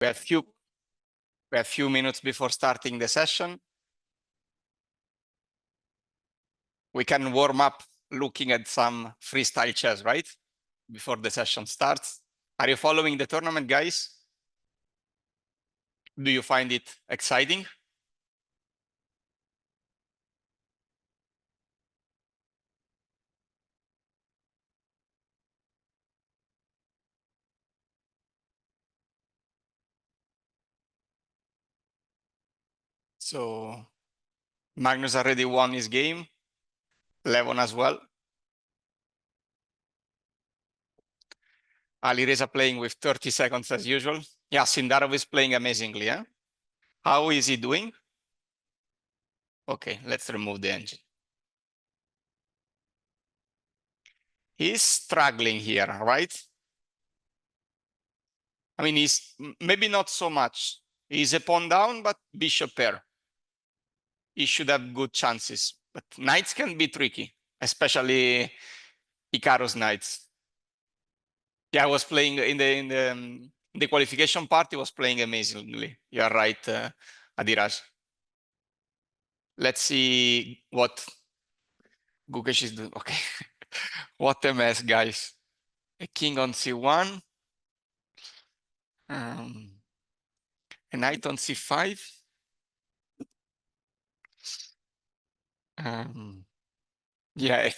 We have few minutes before starting the session. We can warm up looking at some freestyle chess, right? Before the session starts. Are you following the tournament, guys? Do you find it exciting? So Magnus already won his game. Levon as well. Alireza playing with 30 seconds as usual. Yeah, Sindarov is playing amazingly. Eh? How is he doing? Okay, let's remove the engine. He's struggling here, right? I mean, he's maybe not so much. He's a pawn down, but bishop pair. He should have good chances. But knights can be tricky, especially Icarus knights. Yeah, I was playing in the qualification part. He was playing amazingly. You are right, Adiraj. Let's see what Gukesh is doing. Okay, what a mess, guys. A king on c1. A knight on c5. Yeah,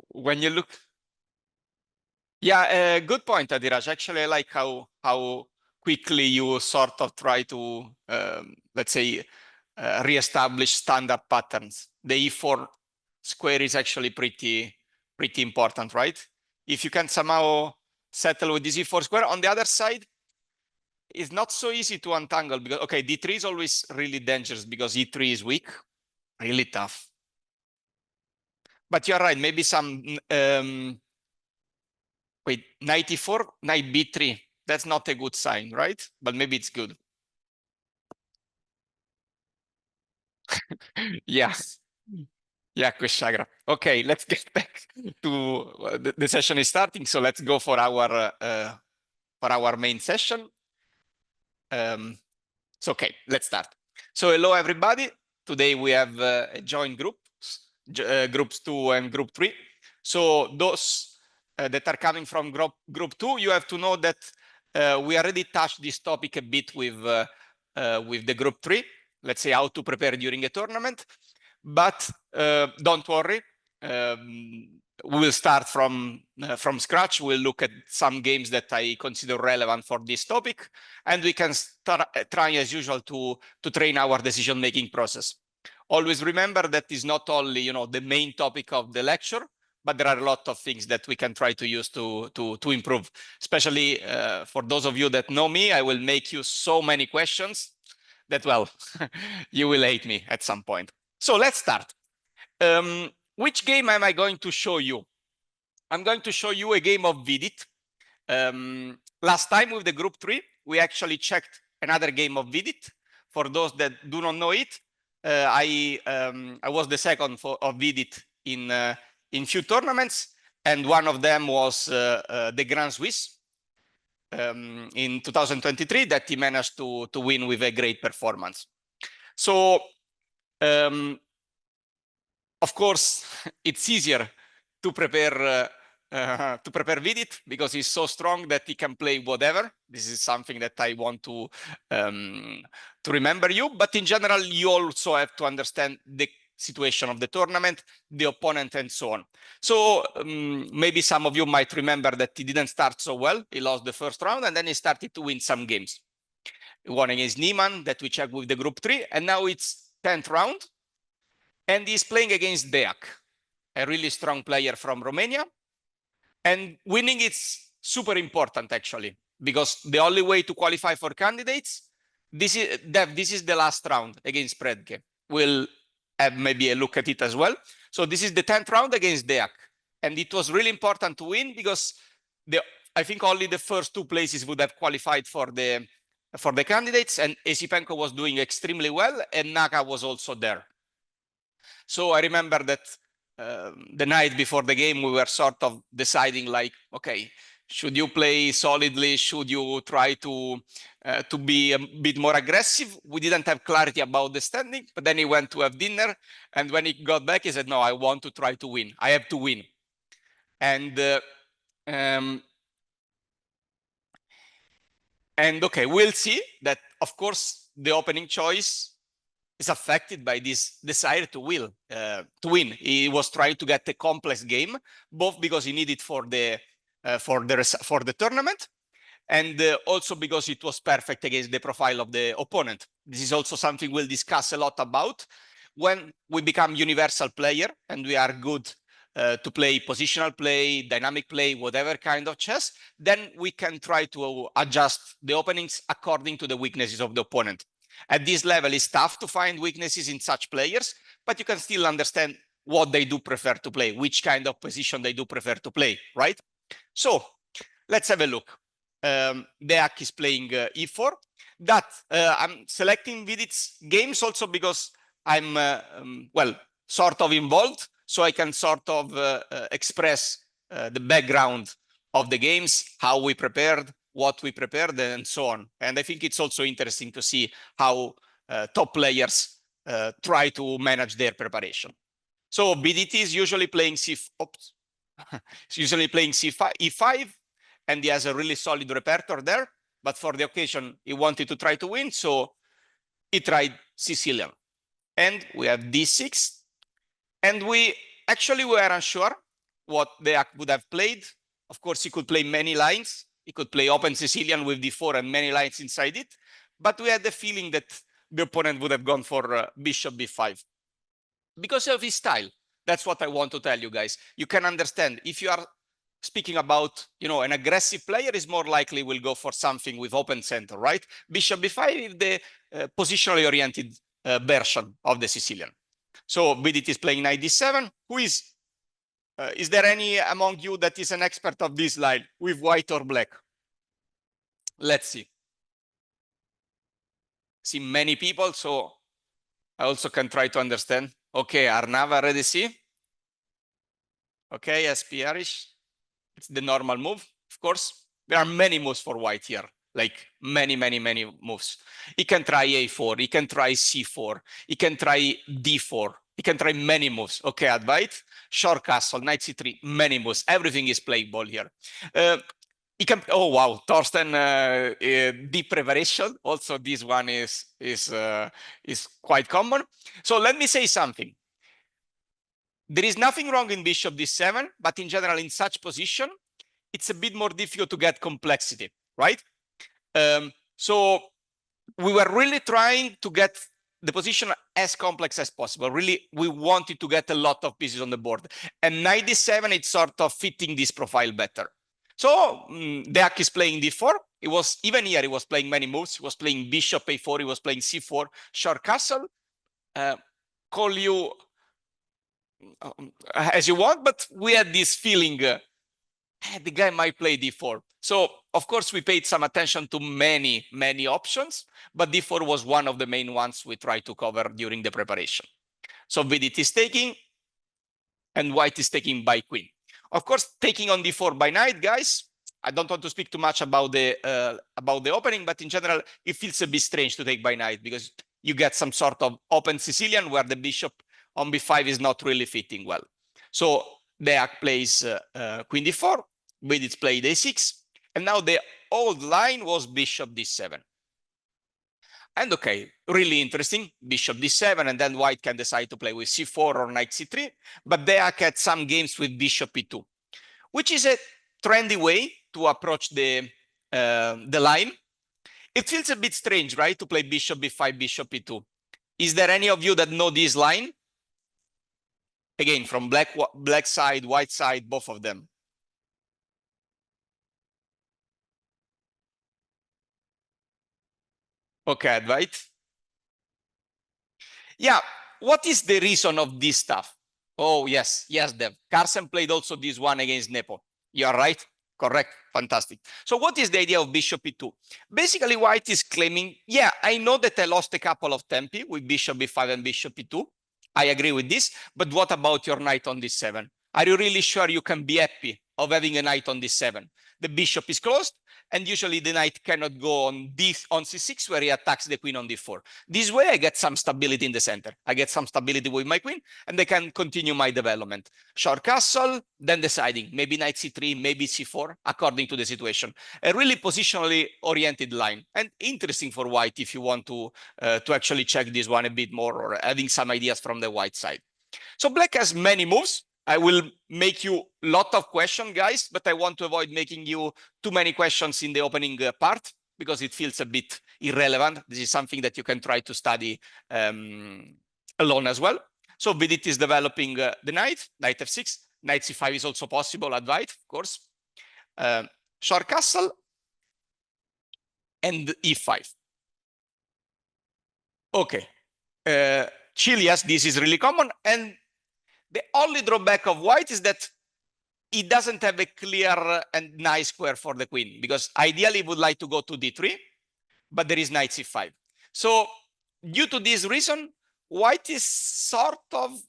when you look. Yeah, good point, Adiraj. Actually, I like how quickly you sort of try to, let's say, reestablish standard patterns. The e4 square is actually pretty important, right? If you can somehow settle with this e4 square, on the other side, it's not so easy to untangle because, okay, d3 is always really dangerous because e3 is weak, really tough. But you're right, maybe some, wait, knight e4, knight b3. That's not a good sign, right? But maybe it's good. Yeah. Yeah, Kushagra. Okay, let's get back to the session is starting. So let's go for our main session. So okay, let's start. So hello everybody. Today we have a joint group, groups 2 and group 3. So those that are coming from group 2, you have to know that we already touched this topic a bit with the group 3. Let's say how to prepare during a tournament. But don't worry, we'll start from scratch. We'll look at some games that I consider relevant for this topic, and we can try as usual to train our decision-making process. Always remember that is not only the main topic of the lecture, but there are a lot of things that we can try to use to improve. Especially for those of you that know me, I will make you so many questions that, well, you will hate me at some point. So let's start. Which game am I going to show you? I'm going to show you a game of Vidit. Last time with the group 3, we actually checked another game of Vidit. For those that do not know it, I was the second of Vidit in few tournaments, and one of them was the Grand Swiss in 2023 that he managed to win with a great performance. So of course, it's easier to prepare Vidit because he's so strong that he can play whatever. This is something that I want to remember you. But in general, you also have to understand the situation of the tournament, the opponent, and so on. So maybe some of you might remember that he didn't start so well. He lost the first round, and then he started to win some games. He won against Niemann that we checked with the group 3, and now it's 10th round. And he's playing against Deac, a really strong player from Romania. And winning is super important, actually, because the only way to qualify for candidates, this is the last round against Predke. We'll have maybe a look at it as well. So this is the 10th round against Deac. And it was really important to win because I think only the first 2 places would have qualified for the candidates. And Esipenko was doing extremely well, and Naka was also there. So I remember that the night before the game, we were sort of deciding like, okay, Should you play solidly? Should you try to be a bit more aggressive? We didn't have clarity about the standing, but then he went to have dinner. And when he got back, he said, no, I want to try to win. I have to win. And okay, we'll see that, of course, the opening choice is affected by this desire to win. He was trying to get a complex game, both because he needed for the tournament, and also because it was perfect against the profile of the opponent. This is also something we'll discuss a lot about. When we become universal player and we are good to play positional play, dynamic play, whatever kind of chess, then we can try to adjust the openings according to the weaknesses of the opponent. At this level, it's tough to find weaknesses in such players, but you can still understand what they do prefer to play, which kind of position they do prefer to play, right? So let's have a look. Deak is playing e4. I'm selecting Vidit's games also because I'm, well, sort of involved, so I can sort of express the background of the games, how we prepared, what we prepared, and so on. And I think it's also interesting to see how top players try to manage their preparation. So BDT is usually playing E5, and he has a really solid repertoire there. But for the occasion, he wanted to try to win, so he tried Sicilian. And we have D6. And we were unsure what Deak would have played. Of course, he could play many lines. He could play open Sicilian with D4 and many lines inside it. But we had the feeling that the opponent would have gone for bishop B5 because of his style. That's what I want to tell you guys. You can understand if you are speaking about, an aggressive player is more likely will go for something with open center, right? Bishop B5 is the positionally oriented version of the Sicilian. So Vidit is playing knight D7. Who is there any among you that is an expert of this line with white or black? Let's see. See many people, so I also can try to understand. Okay, Arnav, already see? Okay, SP Irish. It's the normal move, of course. There are many moves for white here, like many moves. He can try A4, he can try C4, he can try D4, he can try many moves. Okay, advice, short castle, knight C3, many moves. Everything is playable here. He can, oh wow, Thorsten, deep preparation. Also, this one is quite common. So let me say something. There is nothing wrong in bishop D7, but in general, in such position, it's a bit more difficult to get complexity, right? So we were really trying to get the position as complex as possible. Really, we wanted to get a lot of pieces on the board. And knight D7, it's sort of fitting this profile better. So Deak is playing D4. It was, even here, he was playing many moves. He was playing bishop A4, he was playing C4, short castle. Call you as you want, but we had this feeling the guy might play D4. So of course we paid some attention to many options, but D4 was one of the main ones we tried to cover during the preparation. So Vidit is taking, and white is taking by queen. Of course, taking on D4 by knight, guys. I don't want to speak too much about the opening, but in general, it feels a bit strange to take by knight because you get some sort of open Sicilian where the bishop on B5 is not really fitting well. So Deak plays queen D4, Vidit played A6, and now the old line was bishop D7. And okay, really interesting, bishop D7, and then white can decide to play with C4 or knight C3, but Deak had some games with bishop E2, which is a trendy way to approach the line. It feels a bit strange, right, to play bishop B5, bishop E2. Is there any of you that know this line? Again, from black side, white side, both of them. Okay, right? Yeah, what is the reason of this stuff? Oh, yes, Dev. Carson played also this one against Nepo. You are right? Correct. Fantastic. So what is the idea of bishop E2? Basically, white is claiming, yeah, I know that I lost a couple of tempi with bishop B5 and bishop E2. I agree with this, but what about your knight on D7? Are you really sure you can be happy of having a knight on d7? The bishop is closed, and usually the knight cannot go on c6 where he attacks the queen on d4. This way I get some stability in the center. I get some stability with my queen, and I can continue my development. Short castle, then deciding, maybe knight c3, maybe c4, according to the situation. A really positionally oriented line, and interesting for white if you want to actually check this one a bit more, or having some ideas from the white side. So black has many moves. I will make you a lot of questions, guys, but I want to avoid making you too many questions in the opening part, because it feels a bit irrelevant. This is something that you can try to study alone as well. So Vidit is developing the knight f6, knight c5 is also possible at white, of course. Short castle and e5. Okay. Chilias, this is really common, and the only drawback of white is that it doesn't have a clear and nice square for the queen, because ideally it would like to go to d3, but there is knight c5. So due to this reason, white is sort of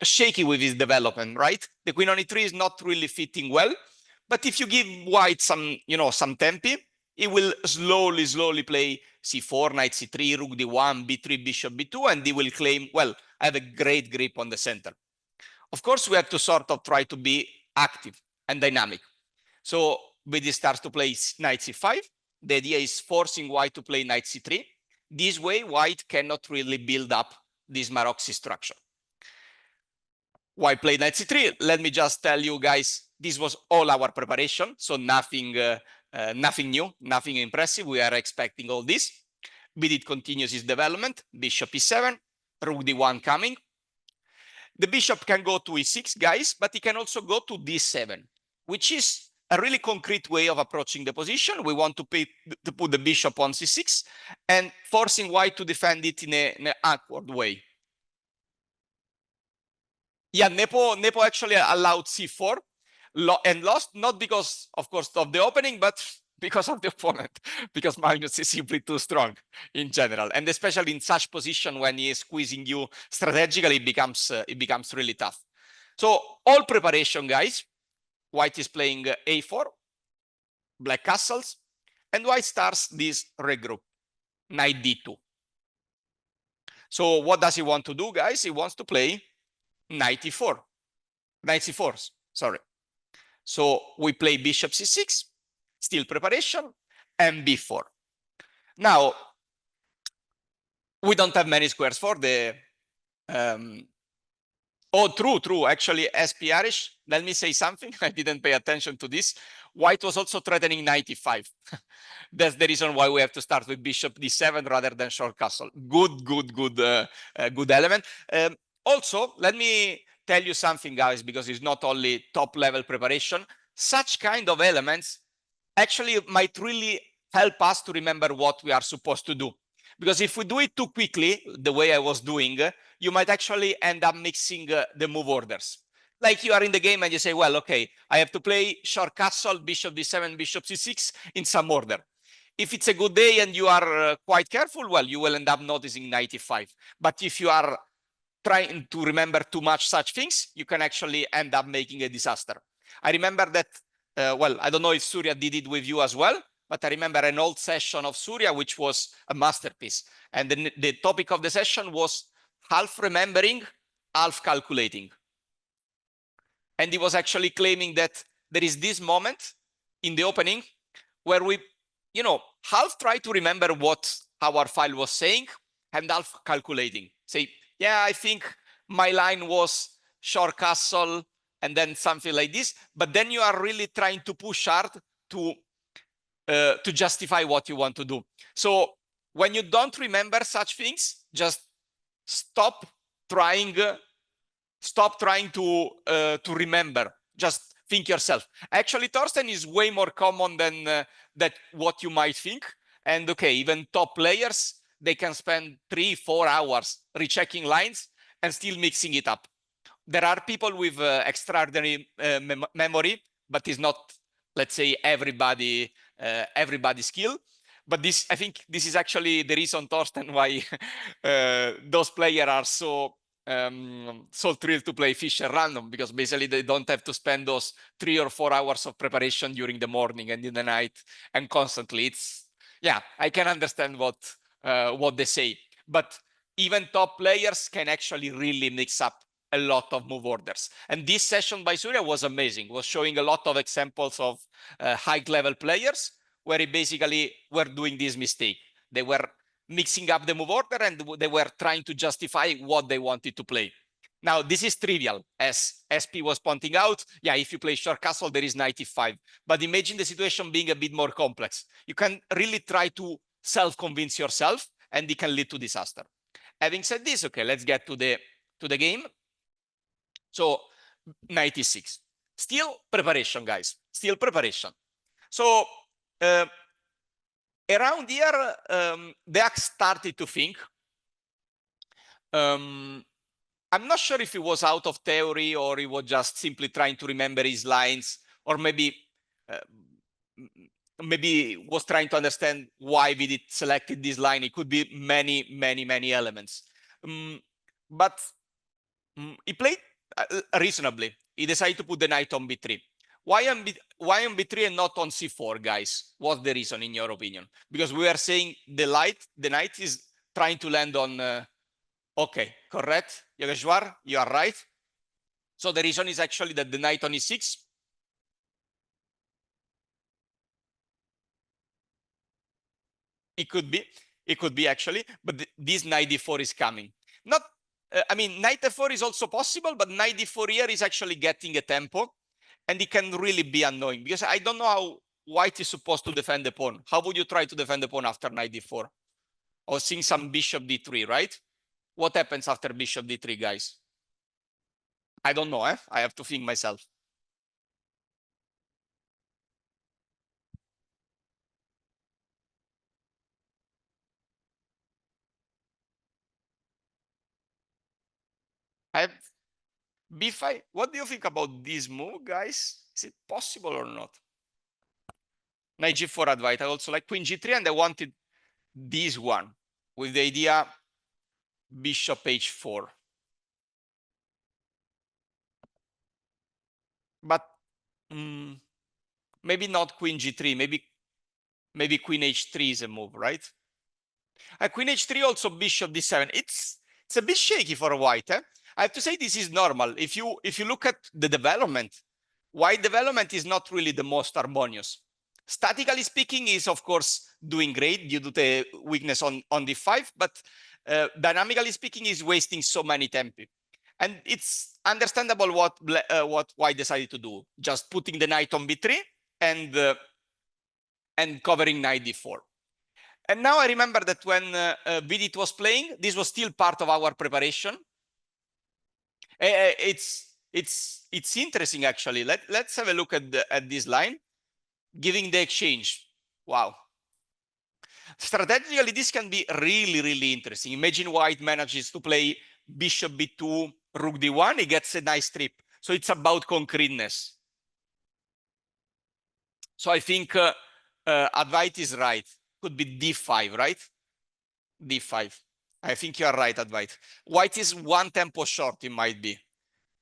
shaky with his development, right? The queen on e3 is not really fitting well, but if you give white some, some tempi, it will slowly play c4, knight c3, rook d1, b3, bishop b2, and he will claim, well, I have a great grip on the center. Of course, we have to sort of try to be active and dynamic. So Vidit starts to play knight c5. The idea is forcing white to play knight c3. This way, white cannot really build up this Maroczy structure. Why play knight c3? Let me just tell you guys, this was all our preparation, so nothing new, nothing impressive. We are expecting all this. Vidit continues his development, bishop e7, rook d1 coming. The bishop can go to e6, guys, but he can also go to d7, which is a really concrete way of approaching the position. We want to put the bishop on c6 and forcing white to defend it in an awkward way. Yeah, Nepo actually allowed c4 and lost, not because, of course, of the opening, but because of the opponent, because Magnus is simply too strong in general, and especially in such position when he is squeezing you strategically, it becomes really tough. So all preparation, guys. White is playing a4, black castles, and white starts this regroup, knight d2. So what does he want to do, guys? He wants to play knight e4, knight c4, sorry. So we play bishop c6, still preparation, and b4. Now, we don't have many squares for the... Oh, true. Actually, SP Irish, let me say something. I didn't pay attention to this. White was also threatening knight e5. That's the reason why we have to start with bishop d7 rather than short castle. Good element. Also, let me tell you something, guys, because it's not only top level preparation. Such kind of elements actually might really help us to remember what we are supposed to do. Because if we do it too quickly, the way I was doing, you might actually end up mixing the move orders. Like you are in the game and you say, well, okay, I have to play short castle, bishop d7, bishop c6 in some order. If it's a good day and you are quite careful, well, you will end up noticing knight e5. But if you are trying to remember too much such things, you can actually end up making a disaster. I remember that, well, I don't know if Surya did it with you as well, but I remember an old session of Surya, which was a masterpiece. And the topic of the session was half remembering, half calculating. And he was actually claiming that there is this moment in the opening where we, half try to remember what our file was saying and half calculating. Say, yeah, I think my line was short castle and then something like this. But then you are really trying to push hard to justify what you want to do. So when you don't remember such things, just stop trying to remember. Just think yourself. Actually, Thorsten is way more common than that what you might think. And okay, even top players, they can spend 3-4 hours rechecking lines and still mixing it up. There are people with extraordinary memory, but it's not, let's say, everybody's skill. But I think this is actually the reason, Thorsten, why those players are so so thrilled to play Fischer random, because basically they don't have to spend those 3 or 4 hours of preparation during the morning and in the night and constantly. It's, yeah, I can understand what they say, but even top players can actually really mix up a lot of move orders. And this session by Surya was amazing, was showing a lot of examples of high level players where he basically were doing this mistake. They were mixing up the move order and they were trying to justify what they wanted to play. Now, this is trivial, as SP was pointing out. Yeah, if you play short castle, there is knight e5. But imagine the situation being a bit more complex. You can really try to self-convince yourself, and it can lead to disaster. Having said this, okay, let's get to the game. So, knight e6. Still preparation, guys. Still preparation. So, around here, Deak started to think. I'm not sure if he was out of theory or he was just simply trying to remember his lines, or maybe was trying to understand why we did selected this line. It could be many elements. But he played reasonably. He decided to put the knight on b3. Why on b3 and not on c4, guys? What's the reason, in your opinion? Because we are saying the knight is trying to land on. Okay, correct, Yogeshwar, you are right. So the reason is actually that the knight on e6. It could be actually, but this knight d4 is coming. Not, I mean, knight f4 is also possible, but knight d4 here is actually getting a tempo, and it can really be annoying, because I don't know how white is supposed to defend the pawn. How would you try to defend the pawn after knight d4? Or seeing some bishop d3, right? What happens after bishop d3, guys? I don't know, I have to think myself. I have b5. What do you think about this move, guys? Is it possible or not? Knight g4 at white. I also like queen g3, and I wanted this one with the idea bishop h4. But maybe not queen g3. Maybe queen h3 is a move, right? Queen h3, also bishop d7. It's a bit shaky for white. I have to say this is normal. If you look at the development, white development is not really the most harmonious. Statically speaking, is of course doing great due to the weakness on d5, but dynamically speaking, is wasting so many tempi. And it's understandable what white decided to do, just putting the knight on b3 and covering knight d4. And now I remember that when Vidit was playing, this was still part of our preparation. It's interesting, actually. Let's have a look at this line, giving the exchange. Wow. Strategically, this can be really interesting. Imagine white manages to play bishop b2, rook d1. He gets a nice trip. So it's about concreteness. So I think Advait is right. Could be d5, right? d5. I think you are right, Advait. White is one tempo short, it might be.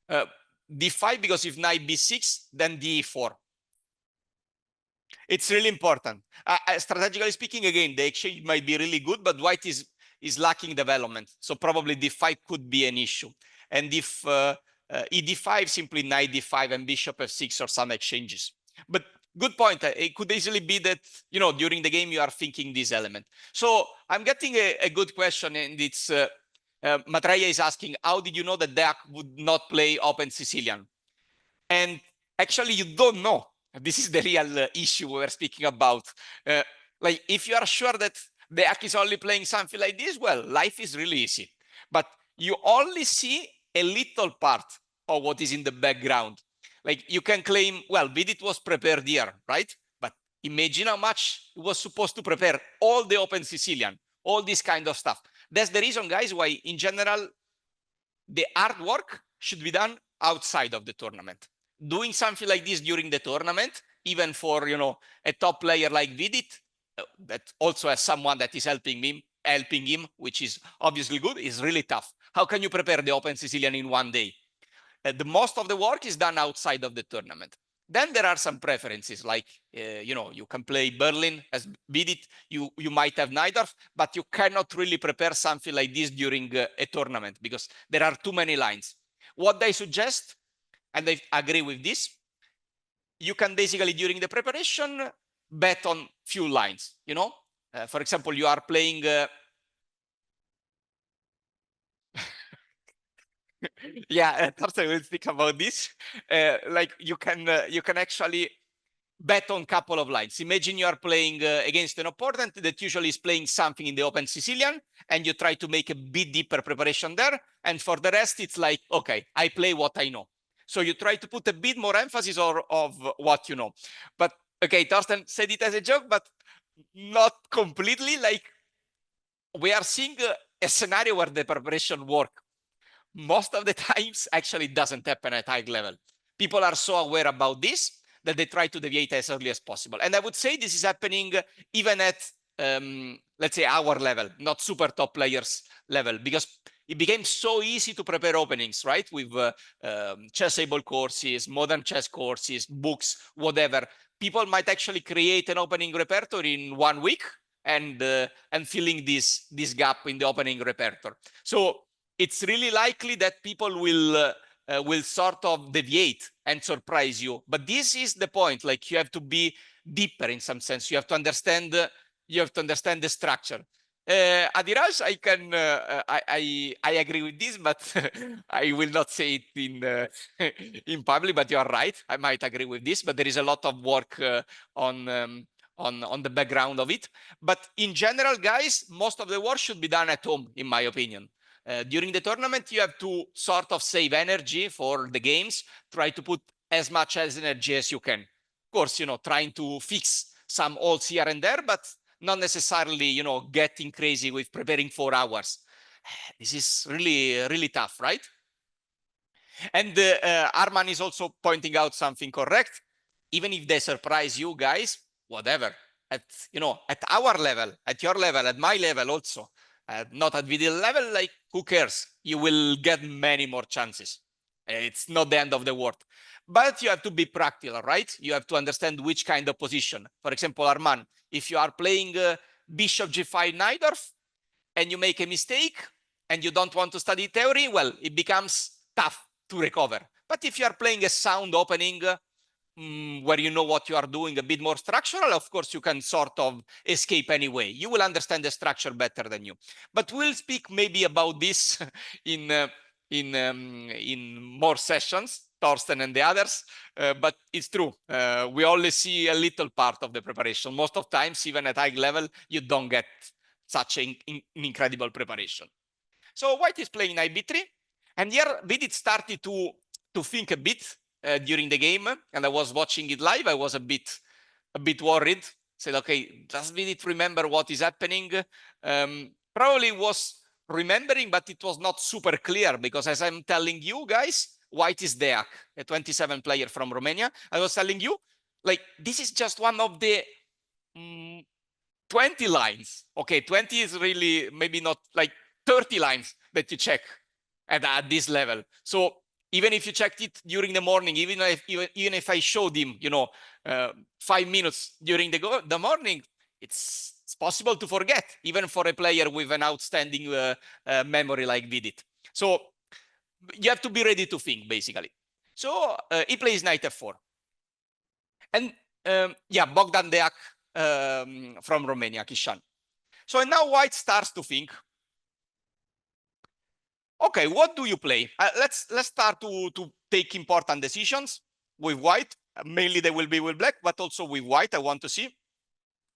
d5, because if knight b6, then d4. It's really important. Strategically speaking, again, the exchange might be really good, but white is lacking development. So probably d5 could be an issue. And if ed5, simply knight d5 and bishop f6 or some exchanges. But good point. It could easily be that, you know, during the game you are thinking this element. So I'm getting a good question, and it's Matreya is asking, how did you know that Deak would not play open Sicilian? And actually, you don't know. This is the real issue we're speaking about. Like, if you are sure that Deak is only playing something like this, well, life is really easy. But you only see a little part of what is in the background. Like, you can claim, well, Vidit was prepared here, right? But imagine how much he was supposed to prepare all the open Sicilian, all this kind of stuff. That's the reason, guys, why in general, the hard work should be done outside of the tournament. Doing something like this during the tournament, even for, you know, a top player like Vidit, that also has someone that is helping him, which is obviously good, is really tough. how can you prepare the Open Sicilian in one day? The most of the work is done outside of the tournament. Then there are some preferences, like you can play Berlin as bid it. You might have Najdorf, but you cannot really prepare something like this during a tournament because there are too many lines. What I suggest, and I agree with this, you can basically during the preparation bet on few lines. For example, you are playing. Yeah, Thorsten will speak about this. Like you can actually bet on couple of lines. Imagine you are playing against an opponent that usually is playing something in the Open Sicilian, and you try to make a bit deeper preparation there. And for the rest, it's like, okay, I play what I know. So you try to put a bit more emphasis of what you know. But okay, Thorsten said it as a joke, but not completely. Like we are seeing a scenario where the preparation work most of the times actually doesn't happen at high level. People are so aware about this that they try to deviate as early as possible. And I would say this is happening even at, let's say, our level, not super top players level, because it became so easy to prepare openings, right? With chessable courses, modern chess courses, books, whatever. People might actually create an opening repertoire in 1 week and filling this gap in the opening repertoire. So it's really likely that people will sort of deviate and surprise you. But this is the point. Like you have to be deeper in some sense. You have to understand. You have to understand the structure. Adiraj, I agree with this, but I will not say it in public. But you are right. I might agree with this, but there is a lot of work on the background of it. But in general, guys, most of the work should be done at home, in my opinion. During the tournament, you have to sort of save energy for the games, try to put as much as energy as you can. Of course, trying to fix some holes here and there, but not necessarily, getting crazy with preparing 4 hours. This is really, really tough, right? And Arman is also pointing out something correct. Even if they surprise you guys, whatever. At our level, at your level, at my level also, not at video level, like who cares? You will get many more chances. It's not the end of the world. But you have to be practical, right? You have to understand which kind of position. For example, Arman, if you are playing Bishop G5 Najdorf and you make a mistake and you don't want to study theory, well, it becomes tough to recover. But if you are playing a sound opening where you know what you are doing, a bit more structural, of course, you can sort of escape anyway. You will understand the structure better than you. But we'll speak maybe about this in more sessions, Thorsten and the others. But it's true. We only see a little part of the preparation. Most of times, even at high level, you don't get such an incredible preparation. So white is playing knight b3, and here Vidit started to think a bit during the game, and I was watching it live. I was a bit worried. Said, okay, does Vidit remember what is happening? Probably was remembering, but it was not super clear because, as I'm telling you guys, white is Deac, a 27 player from Romania. I was telling you, like, this is just one of the 20 lines. Okay, 20 is really maybe not like 30 lines that you check at this level. So even if you checked it during the morning, even if I showed him, 5 minutes during the morning, it's possible to forget, even for a player with an outstanding memory like Vidit. So you have to be ready to think, basically. So he plays knight f4. And yeah, Bogdan Deac from Romania, Kishan. So now white starts to think, okay, what do you play? Let's start to take important decisions with white. Mainly they will be with black, but also with white, I want to see.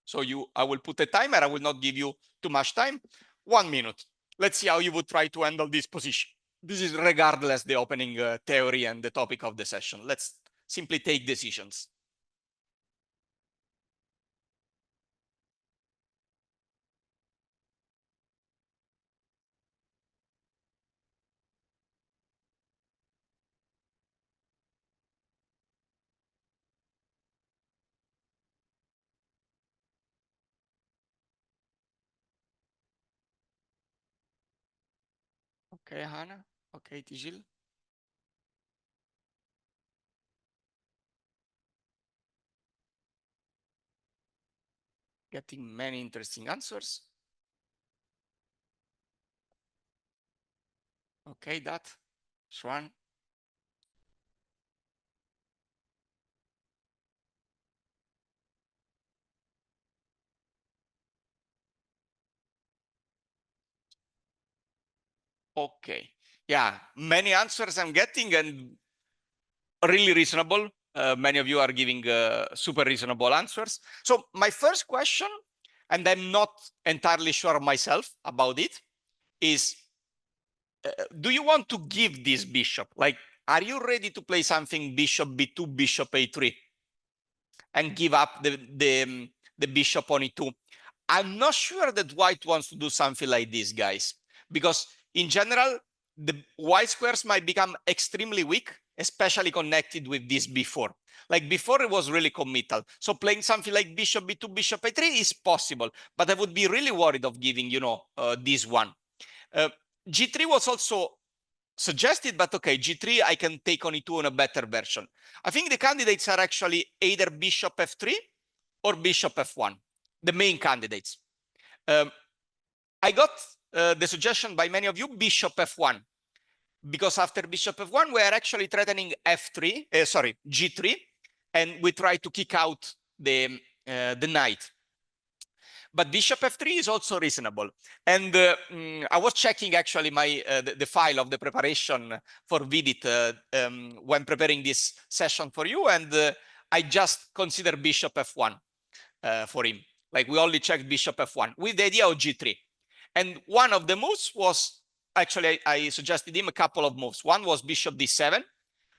So I will put a timer. I will not give you too much time. 1 minute. Let's see how you would try to handle this position. This is regardless the opening theory and the topic of the session. Let's simply take decisions. Okay, Hannah. Okay, Tijil. Getting many interesting answers. Okay, that. Swan. Okay. Yeah, many answers I'm getting and really reasonable. Many of you are giving super reasonable answers. So my first question, and I'm not entirely sure myself about it, is do you want to give this bishop? Like, are you ready to play something bishop b2, bishop a3, and give up the bishop on e2? I'm not sure that white wants to do something like this, guys, because in general, the white squares might become extremely weak, especially connected with this before. Like before, it was really committal. So playing something like bishop b2, bishop a3 is possible, but I would be really worried of giving, this one. Uh, g3 was also suggested, but okay, g3 I can take on e2 on a better version. I think the candidates are actually either bishop f3 or bishop f1, the main candidates. I got the suggestion by many of you, bishop f1, because after bishop f1, we are actually threatening f3, g3, and we try to kick out the knight. But bishop f3 is also reasonable. And I was checking actually my the file of the preparation for Vidit when preparing this session for you, and I just consider bishop f1 for him. Like we only checked bishop f1 with the idea of g3. And one of the moves was, actually, I suggested him a couple of moves. One was bishop d7,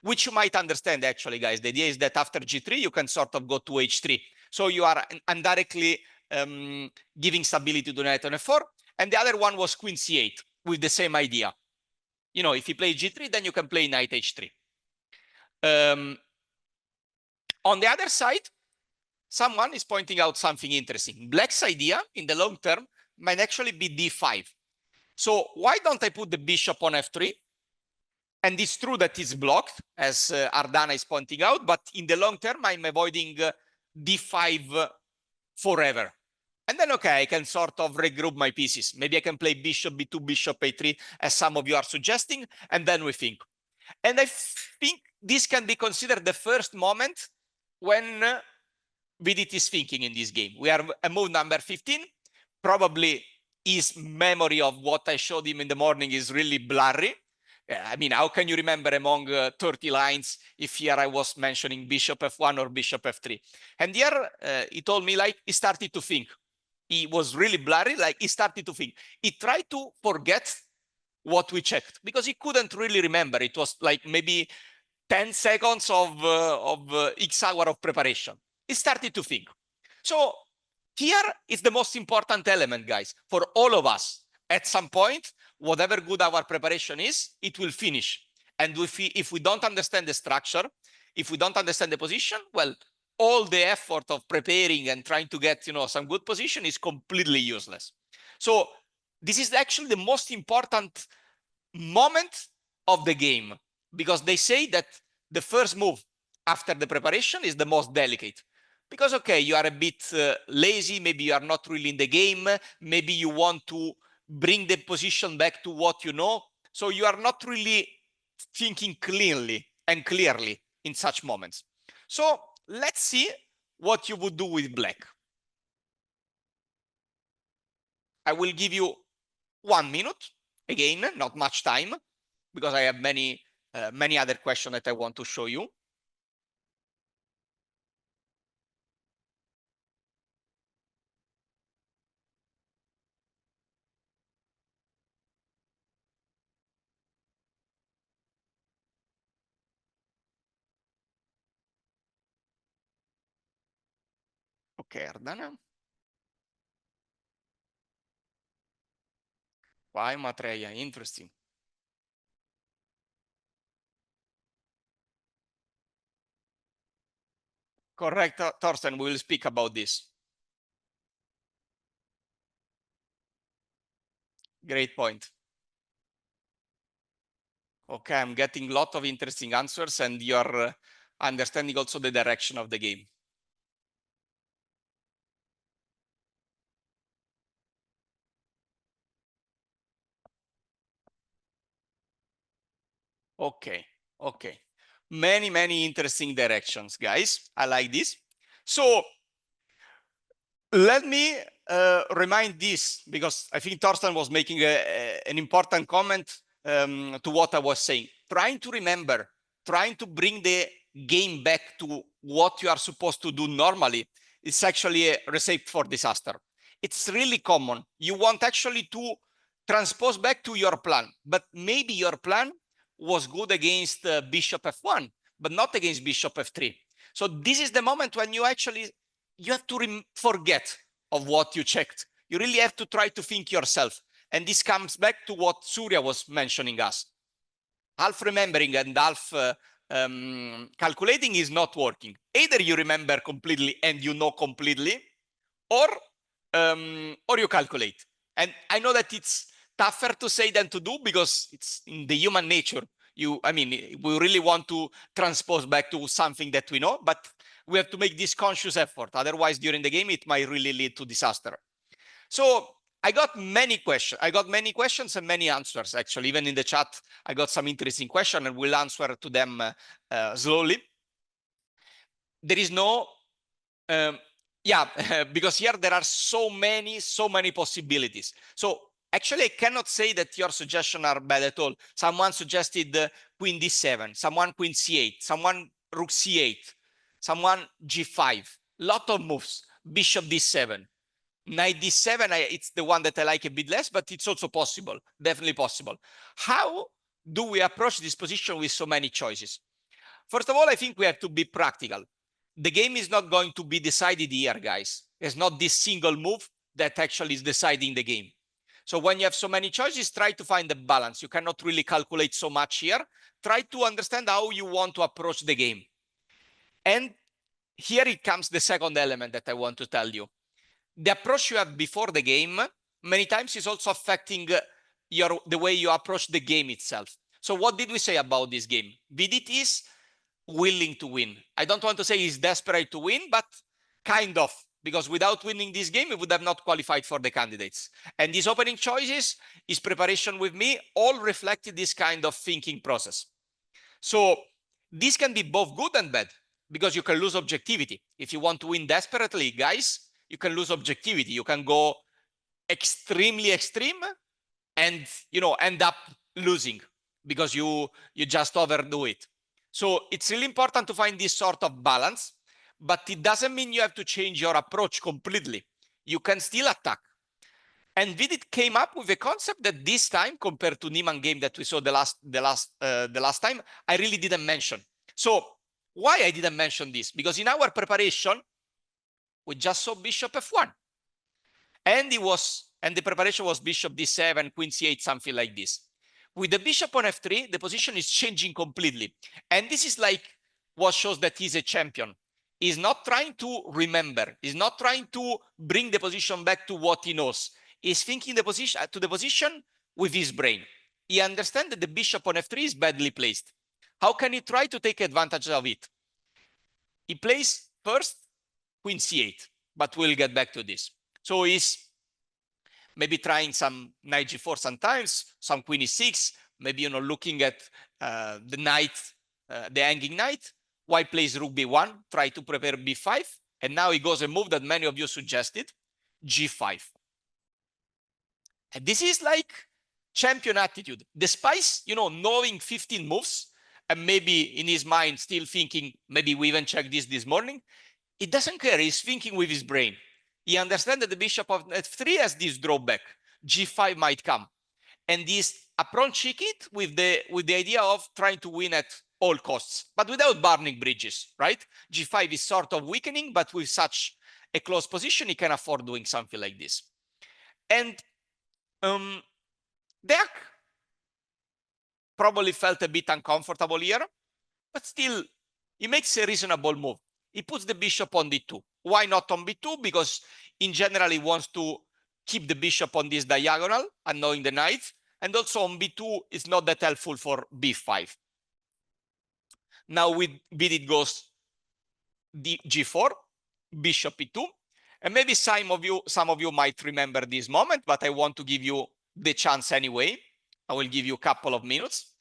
which you might understand, actually, guys. The idea is that after g3, you can sort of go to h3. So you are indirectly giving stability to knight on f4. And the other one was queen c8 with the same idea. You know, if you play g3, then you can play knight h3. On the other side, someone is pointing out something interesting. Black's idea in the long term might actually be d5. So why don't I put the bishop on f3? And it's true that it's blocked, as Ardana is pointing out, but in the long term, I'm avoiding d5 forever. And then, okay, I can sort of regroup my pieces. Maybe I can play bishop b2, bishop a3, as some of you are suggesting, and then we think. And I think this can be considered the first moment when Vidit is thinking in this game. We are at move number 15. Probably his memory of what I showed him in the morning is really blurry. I mean, how can you remember among 30 lines if here I was mentioning bishop f1 or bishop f3? And here he told me, like, he started to think. He was really blurry, like he started to think. He tried to forget what we checked because he couldn't really remember. It was like maybe 10 seconds of X hour of preparation. He started to think. So here is the most important element, guys, for all of us. At some point, whatever good our preparation is, it will finish. And if we don't understand the structure, if we don't understand the position, well, all the effort of preparing and trying to get, some good position is completely useless. So this is actually the most important moment of the game, because they say that the first move after the preparation is the most delicate. Because, okay, you are a bit lazy, maybe you are not really in the game, maybe you want to bring the position back to what you know. So you are not really thinking cleanly and clearly in such moments. So let's see what you would do with black. I will give you 1 minute. Again, not much time, because I have many other questions that I want to show you. Okay, Ardana. Why Matreya? Interesting. Correct, Thorsten. We will speak about this. Great point. Okay, I'm getting a lot of interesting answers, and you're understanding also the direction of the game. Okay, okay. Many interesting directions, guys. I like this. So let me remind this, because I think Torsten was making an important comment to what I was saying. Trying to remember, trying to bring the game back to what you are supposed to do normally is actually a recipe for disaster. It's really common. You want actually to transpose back to your plan, but maybe your plan was good against bishop f1, but not against bishop f3. So this is the moment when you actually you have to forget of what you checked. You really have to try to think yourself. And this comes back to what Surya was mentioning us. Half remembering and half calculating is not working. Either you remember completely and you know completely, or you calculate. And I know that it's tougher to say than to do, because it's in the human nature. I mean, we really want to transpose back to something that we know, but we have to make this conscious effort. Otherwise, during the game, it might really lead to disaster. So I got many questions. I got many questions and many answers, actually. Even in the chat, I got some interesting questions, and we'll answer to them slowly. There is no yeah, because here there are so many possibilities. So actually, I cannot say that your suggestions are bad at all. Someone suggested queen d7, someone queen c8, someone rook c8, someone g5. Lot of moves. Bishop d7, knight d7. It's the one that I like a bit less, but it's also possible. Definitely possible. How do we approach this position with so many choices? First of all, I think we have to be practical. The game is not going to be decided here, guys. It's not this single move that actually is deciding the game. So when you have so many choices, try to find the balance. You cannot really calculate so much here. Try to understand how you want to approach the game. And here it comes the second element that I want to tell you. The approach you have before the game many times is also affecting the way you approach the game itself. So what did we say about this game? Vidit is willing to win. I don't want to say he's desperate to win, but kind of, because without winning this game, he would have not qualified for the candidates. And these opening choices, his preparation with me, all reflected this kind of thinking process. So this can be both good and bad, because you can lose objectivity. If you want to win desperately, guys, you can lose objectivity. You can go extremely extreme and end up losing because you just overdo it. So it's really important to find this sort of balance, but it doesn't mean you have to change your approach completely. You can still attack. And Vidit came up with a concept that this time, compared to Niemann game that we saw the last time, I really didn't mention. So why I didn't mention this? Because in our preparation, we just saw bishop f1. And the preparation was bishop d7, queen c8, something like this. With the bishop on f3, the position is changing completely. And this is like what shows that he's a champion. He's not trying to remember. He's not trying to bring the position back to what he knows. He's thinking the position with his brain. He understands that the bishop on f3 is badly placed. How can he try to take advantage of it? He plays first queen c8, but we'll get back to this. So he's maybe trying some knight g4 sometimes, some queen e6, maybe looking at the knight, the hanging knight. White plays rook b1, try to prepare b5, and now he goes a move that many of you suggested, g5. And this is like champion attitude. Despite knowing 15 moves, and maybe in his mind still thinking, maybe we even checked this morning, he doesn't care. He's thinking with his brain. He understands that the bishop of f3 has this drawback. g5 might come. And this approaching it with the idea of trying to win at all costs, but without burning bridges, right? g5 is sort of weakening, but with such a close position, he can afford doing something like this. And Deak probably felt a bit uncomfortable here, but still, he makes a reasonable move. He puts the bishop on d2. Why not on b2? Because in general, he wants to keep the bishop on this diagonal, annoying the knight. And also on b2 is not that helpful for b5. Now with bd goes g4, bishop e2. And maybe some of you might remember this moment, but I want to give you the chance anyway. I will give you a couple of minutes.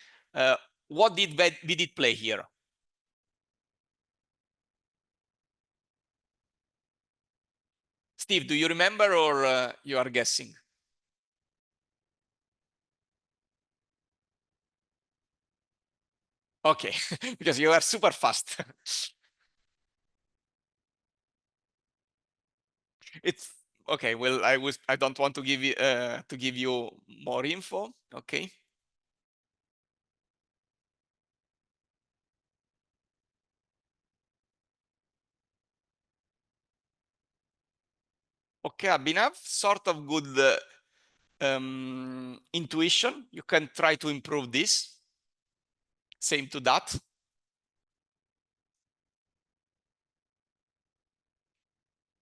What did bd play here? Steve, do you remember, or you are guessing? Okay, because you are super fast. It's okay. Well, I don't want to give you more info. Okay. Okay, Abhinav, sort of good intuition. You can try to improve this. Same to that.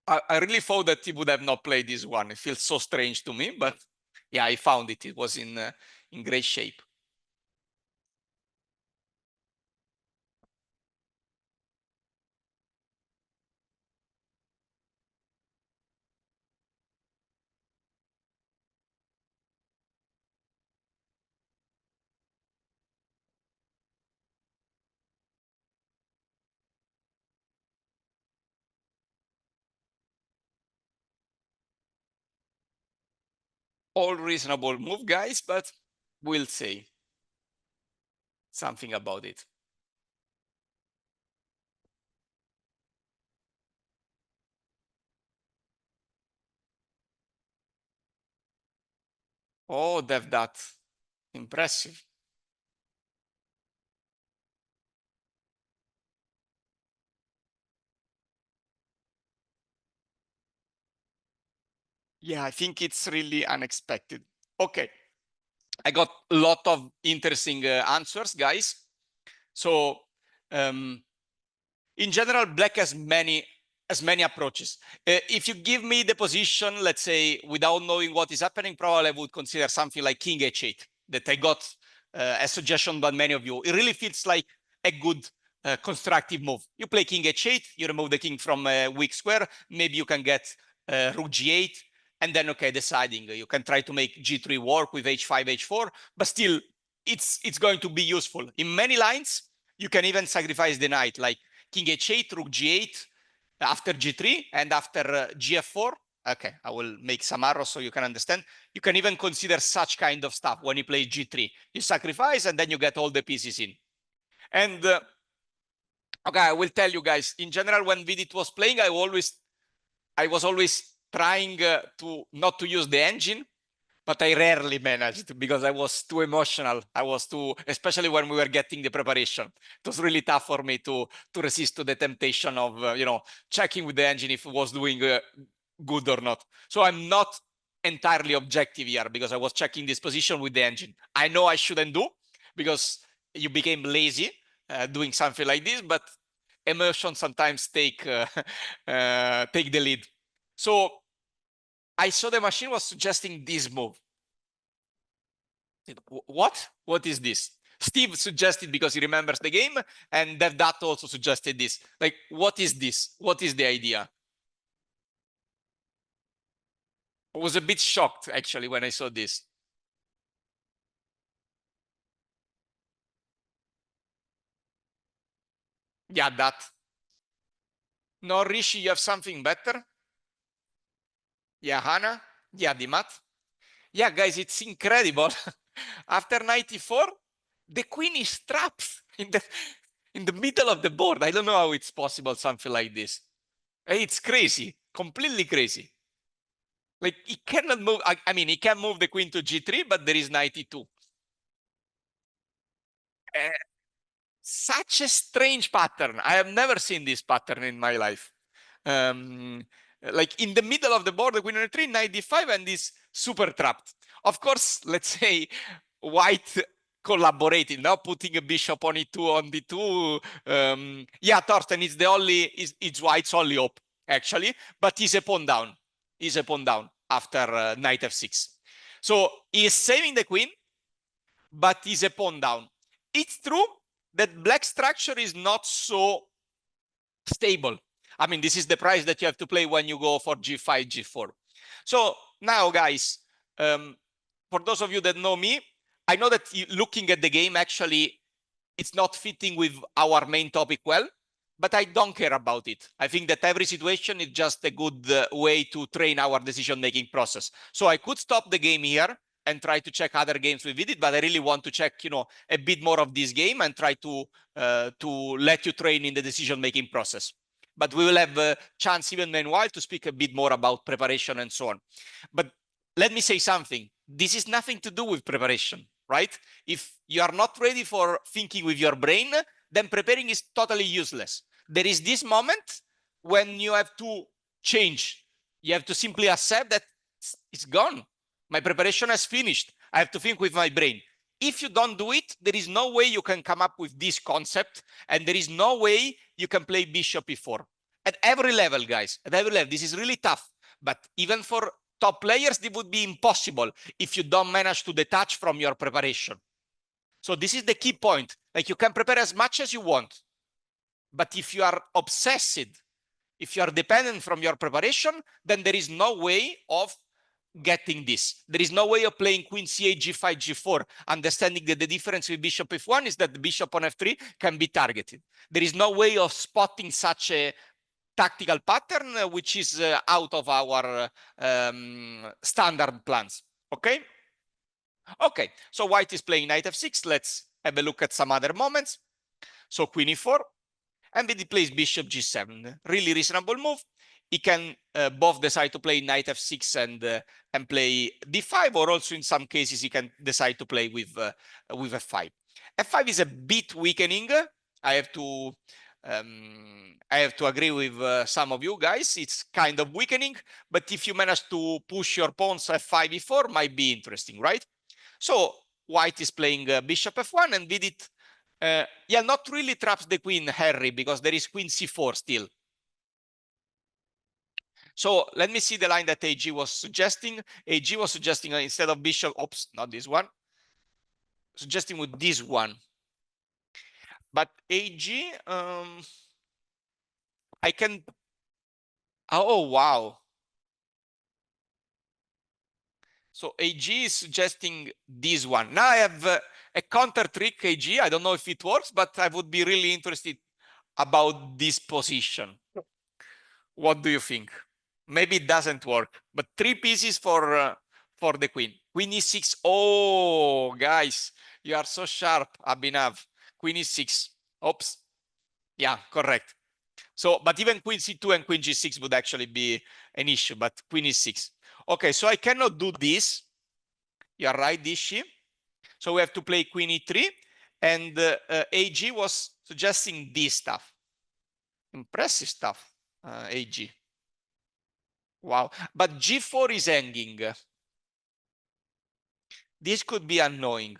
I really thought that he would have not played this one. It feels so strange to me, but yeah, I found it. It was in great shape. All reasonable move, guys, but we'll say something about it. Oh, that impressive. Yeah, I think it's really unexpected. Okay, I got a lot of interesting answers, guys. So in general, black has many approaches. If you give me the position, let's say, without knowing what is happening, probably I would consider something like king h8 that I got a suggestion by many of you. It really feels like a good constructive move. You play king h8, you remove the king from a weak square, maybe you can get rook g8, and then, okay, deciding you can try to make g3 work with h5, h4, but still, it's going to be useful. In many lines, you can even sacrifice the knight, like king h8, rook g8, after g3, and after gf4. Okay, I will make some arrows so you can understand. You can even consider such kind of stuff when you play g3. You sacrifice, and then you get all the pieces in. And okay, I will tell you guys, in general, when Vidit was playing, I was always trying to not to use the engine, but I rarely managed because I was too emotional. I was too, especially when we were getting the preparation. It was really tough for me to resist to the temptation of checking with the engine if it was doing good or not. So I'm not entirely objective here because I was checking this position with the engine. I know I shouldn't do because you became lazy doing something like this, but emotions sometimes take take the lead. So I saw the machine was suggesting this move. What? What is this? Steve suggested because he remembers the game, and that also suggested this. Like, what is this? What is the idea? I was a bit shocked, actually, when I saw this. Yeah, that. No, Rishi, you have something better? Yeah, Hannah? Yeah, Dimat? Yeah, guys, it's incredible. After 94, the queen is trapped in the middle of the board. I don't know how it's possible, something like this. It's crazy, completely crazy. Like, he cannot move. I mean, he can move the queen to g3, but there is knight e2. Such a strange pattern. I have never seen this pattern in my life. Like in the middle of the board, the queen on e3, knight d5, and is super trapped. Of course, let's say white collaborated, now putting a bishop on e2, on d2. Yeah, Thorsten, it's white's only hope, actually, but he's a pawn down. He's a pawn down after knight f6. So he is saving the queen, but is a pawn down. It's true that black structure is not so stable. I mean, this is the price that you have to play when you go for G5, G4. So now, guys, for those of you that know me, I know that looking at the game, actually, it's not fitting with our main topic well, but I don't care about it. I think that every situation is just a good way to train our decision-making process. So I could stop the game here and try to check other games we did, but I really want to check, you know, a bit more of this game and try to let you train in the decision-making process. But we will have a chance even meanwhile to speak a bit more about preparation and so on. But let me say something. This is nothing to do with preparation, right? If you are not ready for thinking with your brain, then preparing is totally useless. There is this moment when you have to change. You have to simply accept that it's gone. My preparation has finished. I have to think with my brain. If you don't do it, there is no way you can come up with this concept, and there is no way you can play bishop e4. At every level, guys, at every level, this is really tough. But even for top players, it would be impossible if you don't manage to detach from your preparation. So this is the key point. Like, you can prepare as much as you want, but if you are obsessed, if you are dependent from your preparation, then there is no way of getting this. There is no way of playing queen c8, g5, g4, understanding that the difference with bishop f1 is that the bishop on f3 can be targeted. There is no way of spotting such a tactical pattern, which is out of our standard plans. Okay? Okay, so white is playing knight f6. Let's have a look at some other moments. So queen e4, and then he plays bishop g7. Really reasonable move. He can both decide to play knight f6 and play d5, or also in some cases he can decide to play with f5. f5 is a bit weakening. I have to agree with some of you guys. It's kind of weakening, but if you manage to push your pawns f5, e4, might be interesting, right? So white is playing bishop f1, and with it, yeah, not really traps the queen, Harry, because there is queen c4 still. So let me see the line that AG was suggesting. AG was suggesting instead of bishop, oops, not this one, suggesting with this one. But AG, I can, oh, wow. So AG is suggesting this one. Now I have a counter trick, AG. I don't know if it works, but I would be really interested about this position. What do you think? Maybe it doesn't work, but 3 pieces for the queen. Queen e6. Oh, guys, you are so sharp, Abhinav. Queen e6. Oops. Yeah, correct. So, but even queen c2 and queen g6 would actually be an issue, but queen e6. Okay, so I cannot do this. You are right, Dishi. So we have to play queen e3, and AG was suggesting this stuff. Impressive stuff, AG. Wow, but g4 is hanging. This could be annoying.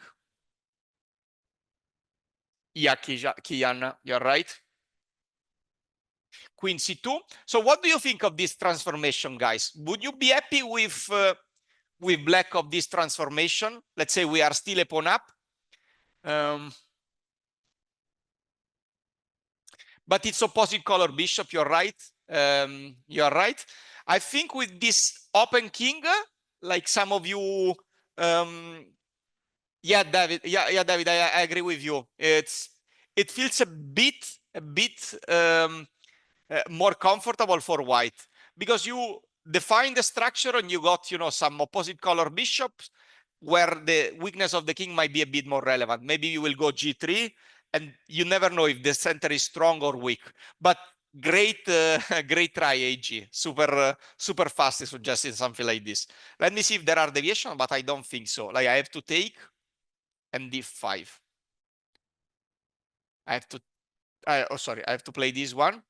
Yeah, Kian, you're right. Queen c2. So what do you think of this transformation, guys? Would you be happy with black of this transformation? Let's say we are still a pawn up. But it's opposite color bishop, you're right. You're right. I think with this open king, like some of you, yeah, David, David, I agree with you. It feels a bit more comfortable for white, because you define the structure and you got, you know, some opposite color bishops where the weakness of the king might be a bit more relevant. Maybe you will go g3, and you never know if the center is strong or weak. But great, great try, AG. Super fast suggesting something like this. Let me see if there are deviations, but I don't think so. Like, I have to take and d5. I have to, oh, sorry, I have to play this one,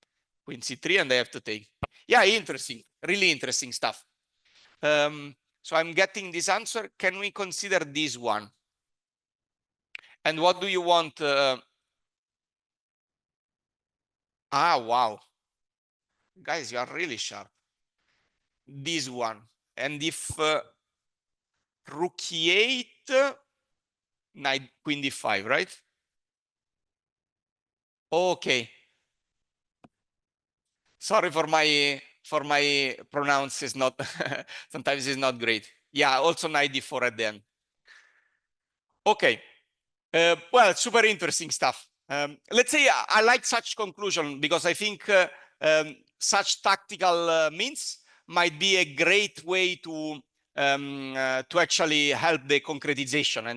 queen c3, and I have to take. Yeah, interesting, really interesting stuff. So I'm getting this answer. Can we consider this one? And what do you want? Wow. Guys, you are really sharp. This one. And if rook e8, knight, queen d5, right? Okay. Sorry for my pronounce is not sometimes it's not great. Yeah, also knight d4 at the end. Okay. Well, super interesting stuff. Let's say I like such conclusion because I think such tactical means might be a great way to actually help the concretization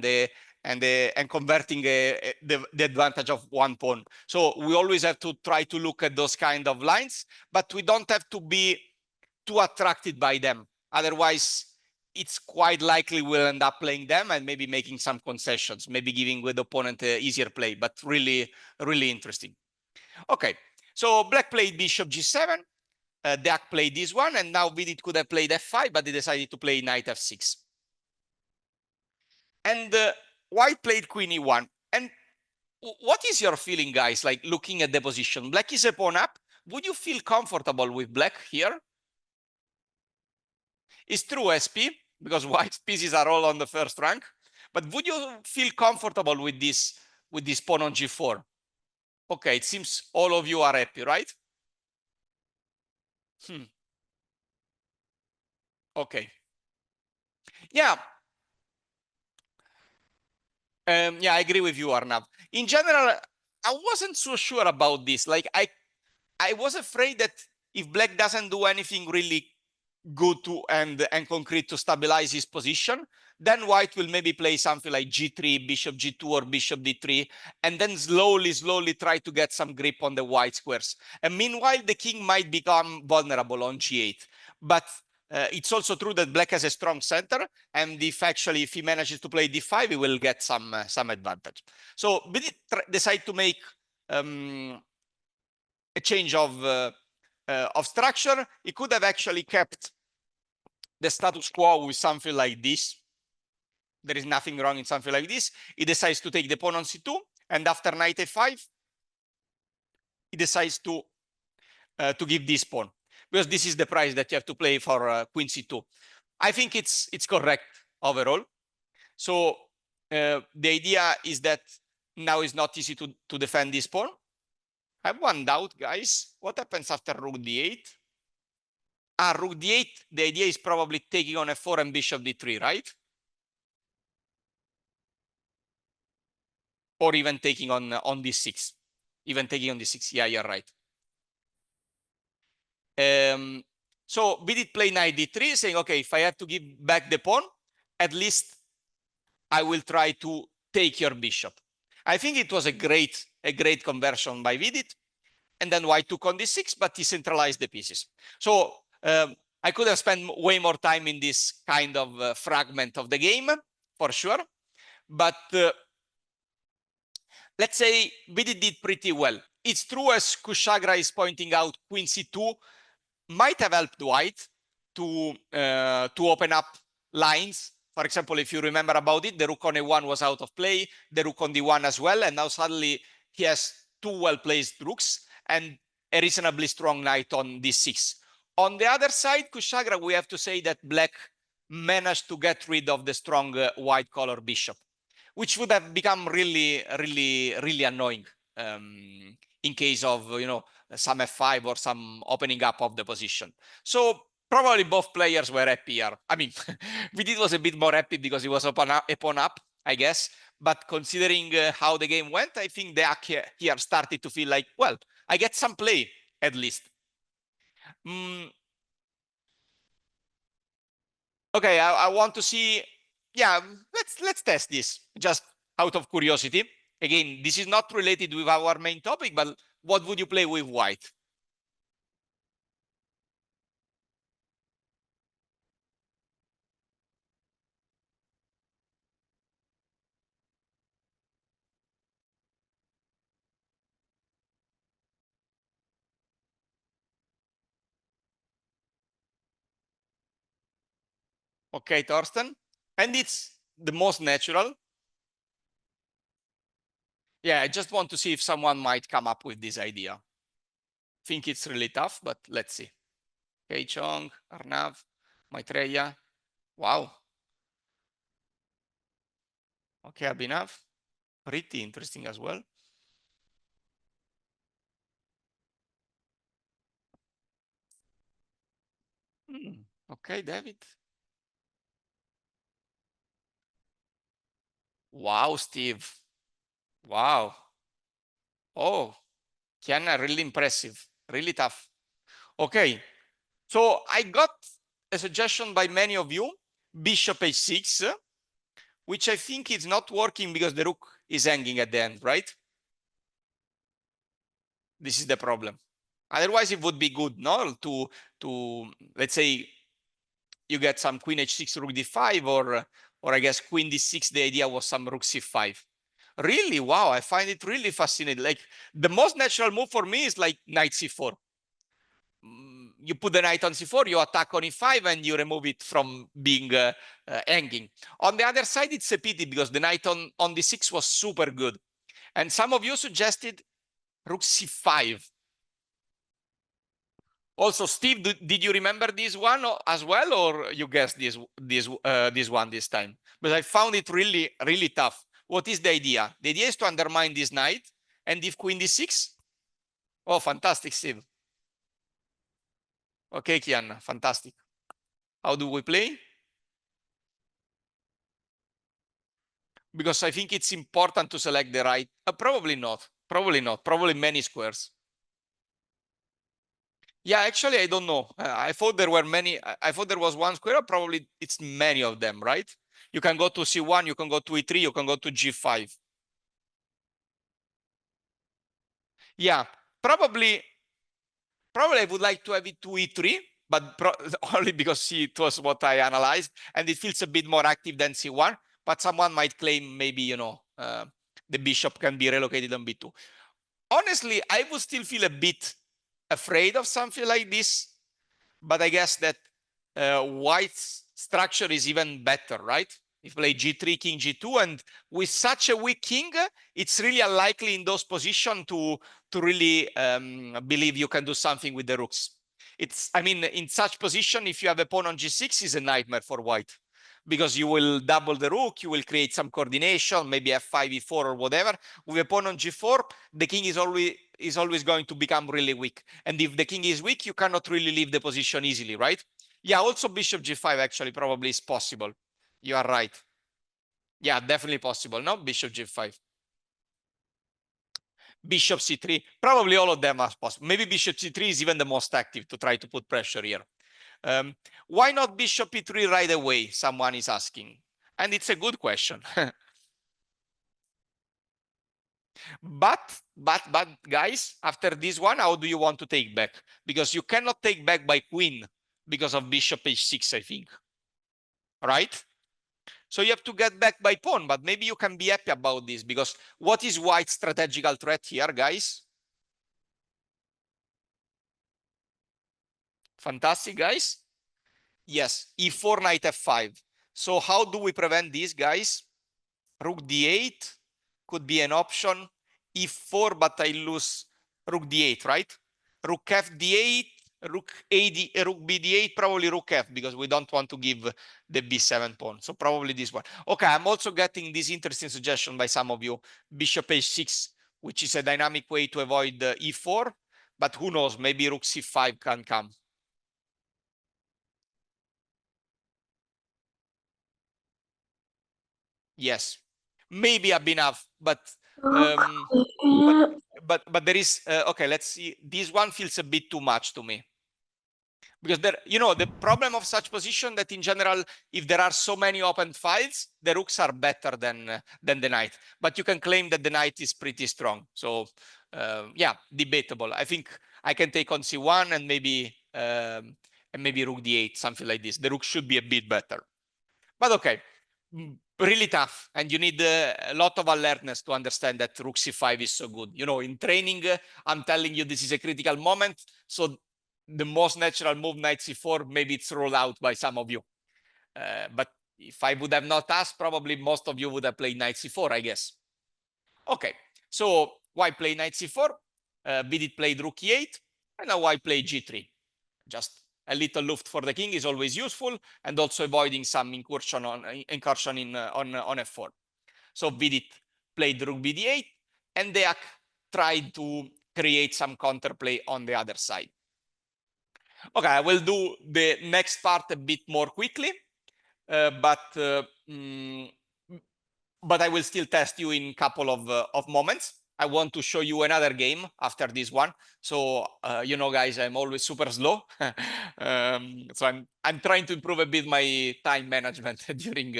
and converting the advantage of one pawn. So we always have to try to look at those kind of lines, but we don't have to be too attracted by them. Otherwise, it's quite likely we'll end up playing them and maybe making some concessions, maybe giving the opponent an easier play, but really, really interesting. Okay, so black played bishop g7, Dak played this one, and now Vidit could have played f5, but he decided to play knight f6. And white played queen e1. And what is your feeling, guys, like looking at the position? Black is a pawn up. Would you feel comfortable with black here? It's true SP, because white pieces are all on the first rank. But would you feel comfortable with this pawn on g4? Okay, it seems all of you are happy, right? Okay. Yeah. Yeah, I agree with you, Arnav. In general, I wasn't so sure about this. Like, I was afraid that if black doesn't do anything really good to and concrete to stabilize his position, then white will maybe play something like g3, bishop g2, or bishop d3, and then slowly try to get some grip on the white squares. And meanwhile, the king might become vulnerable on g8. But it's also true that black has a strong center, and if he manages to play d5, he will get some advantage. So Bidit decide to make a change of structure. He could have actually kept the status quo with something like this. There is nothing wrong in something like this. He decides to take the pawn on c2, and after knight a5, he decides to give this pawn, because this is the price that you have to play for queen c2. I think it's correct overall. So the idea is that now it's not easy to defend this pawn. I have one doubt, guys. What happens after rook d8? Rook d8, the idea is probably taking on f4 and bishop d3, right? Or even taking on d6. Even taking on d6. Yeah, you're right. So we did play knight d3, saying, okay, if I have to give back the pawn, at least I will try to take your bishop. I think it was a great conversion by Vidit. And then white took on d6, but he centralized the pieces. So I could have spent way more time in this kind of fragment of the game, for sure. But let's say Vidit did pretty well. It's true, as Kushagra is pointing out, queen c2 might have helped white to open up lines. For example, if you remember about it, the rook on a1 was out of play, the rook on d1 as well, and now suddenly he has two well-placed rooks and a reasonably strong knight on d6. On the other side, Kushagra, we have to say that black managed to get rid of the strong white color bishop, which would have become really annoying in case of, some f5 or some opening up of the position. So probably both players were happier. I mean, Vidit was a bit more happy because he was a pawn up, I guess. But considering how the game went, I think the Ak here started to feel like, well, I get some play at least. Okay, I want to see. Yeah, let's test this just out of curiosity. Again, this is not related with our main topic, but what would you play with white? Okay, Thorsten. And it's the most natural. Yeah, I just want to see if someone might come up with this idea. Think it's really tough, but let's see. Okay, Chong, Arnav, Maitreya. Wow. Okay, Abhinav, pretty interesting as well. Okay, David. Wow, Steve. Wow. Oh, Kiana, really impressive. Really tough. Okay, so I got a suggestion by many of you, bishop h6, which I think is not working because the rook is hanging at the end, right? This is the problem. Otherwise, it would be good, no? To let's say you get some queen h6, rook d5, or I guess queen d6. The idea was some rook c5. Really, wow! I find it really fascinating. Like the most natural move for me is like knight c4. You put the knight on c4, you attack on e5, and you remove it from being hanging. On the other side, it's a pity because the knight on d6 was super good. And some of you suggested rook c5. Also, Steve, did you remember this one as well, or you guessed this one this time? But I found it really, really tough. What is the idea? The idea is to undermine this knight, and if queen d6. Oh, fantastic, Steve. Okay, Kian, fantastic. How do we play? Because I think it's important to select the right. Probably not. Probably not. Probably many squares. Yeah, actually, I don't know. I thought there were many. I thought there was one square. Probably it's many of them, right? You can go to c1, you can go to e3, you can go to g5. Yeah, probably I would like to have it to e3, but only because it was what I analyzed, and it feels a bit more active than c1. But someone might claim maybe, the bishop can be relocated on b2. Honestly, I would still feel a bit afraid of something like this, but I guess that white's structure is even better, right? If you play g3, king g2, and with such a weak king, it's really unlikely in those positions to really believe you can do something with the rooks. I mean, in such position, if you have a pawn on g6, is a nightmare for white, because you will double the rook, you will create some coordination, maybe f5, e4, or whatever. With a pawn on g4, the king is always going to become really weak. And if the king is weak, you cannot really leave the position easily, right? Yeah, also bishop g5 actually probably is possible. You are right. Yeah, definitely possible. No, bishop g5. Bishop c3. Probably all of them are possible. Maybe bishop c3 is even the most active to try to put pressure here. Why not bishop e3 right away? Someone is asking. And it's a good question. But guys, after this one, how do you want to take back? Because you cannot take back by queen because of bishop h6, I think. Right? So you have to get back by pawn, but maybe you can be happy about this, because what is white's strategical threat here, guys? Fantastic, guys. Yes, e4, knight f5. So how do we prevent this, guys? Rook d8 could be an option. e4, but I lose rook d8, right? Rook f d8, rook b d8, probably rook f, because we don't want to give the b7 pawn. So probably this one. Okay, I'm also getting this interesting suggestion by some of you. Bishop h6, which is a dynamic way to avoid e4, but who knows, maybe rook c5 can come. Yes, maybe enough, but but there is okay. Let's see. This one feels a bit too much to me, because the problem of such position that in general, if there are so many open files, the rooks are better than the knight. But you can claim that the knight is pretty strong. So yeah, debatable. I think I can take on c1 and maybe rook d8, something like this. The rook should be a bit better. But okay, really tough. And you need a lot of alertness to understand that rook c5 is so good. In training, I'm telling you, this is a critical moment. So the most natural move, knight c4, maybe it's rolled out by some of you. But if I would have not asked, probably most of you would have played knight c4, I guess. Okay, so why play knight c4? Vidit played rook e8, and now I play g3. Just a little luft for the king is always useful, and also avoiding some incursion on f4. So Vidit played rook bd8, and Deak tried to create some counterplay on the other side. Okay, I will do the next part a bit more quickly, but I will still test you in a couple of moments. I want to show you another game after this one. So, you know, guys, I'm always super slow. So I'm trying to improve a bit my time management during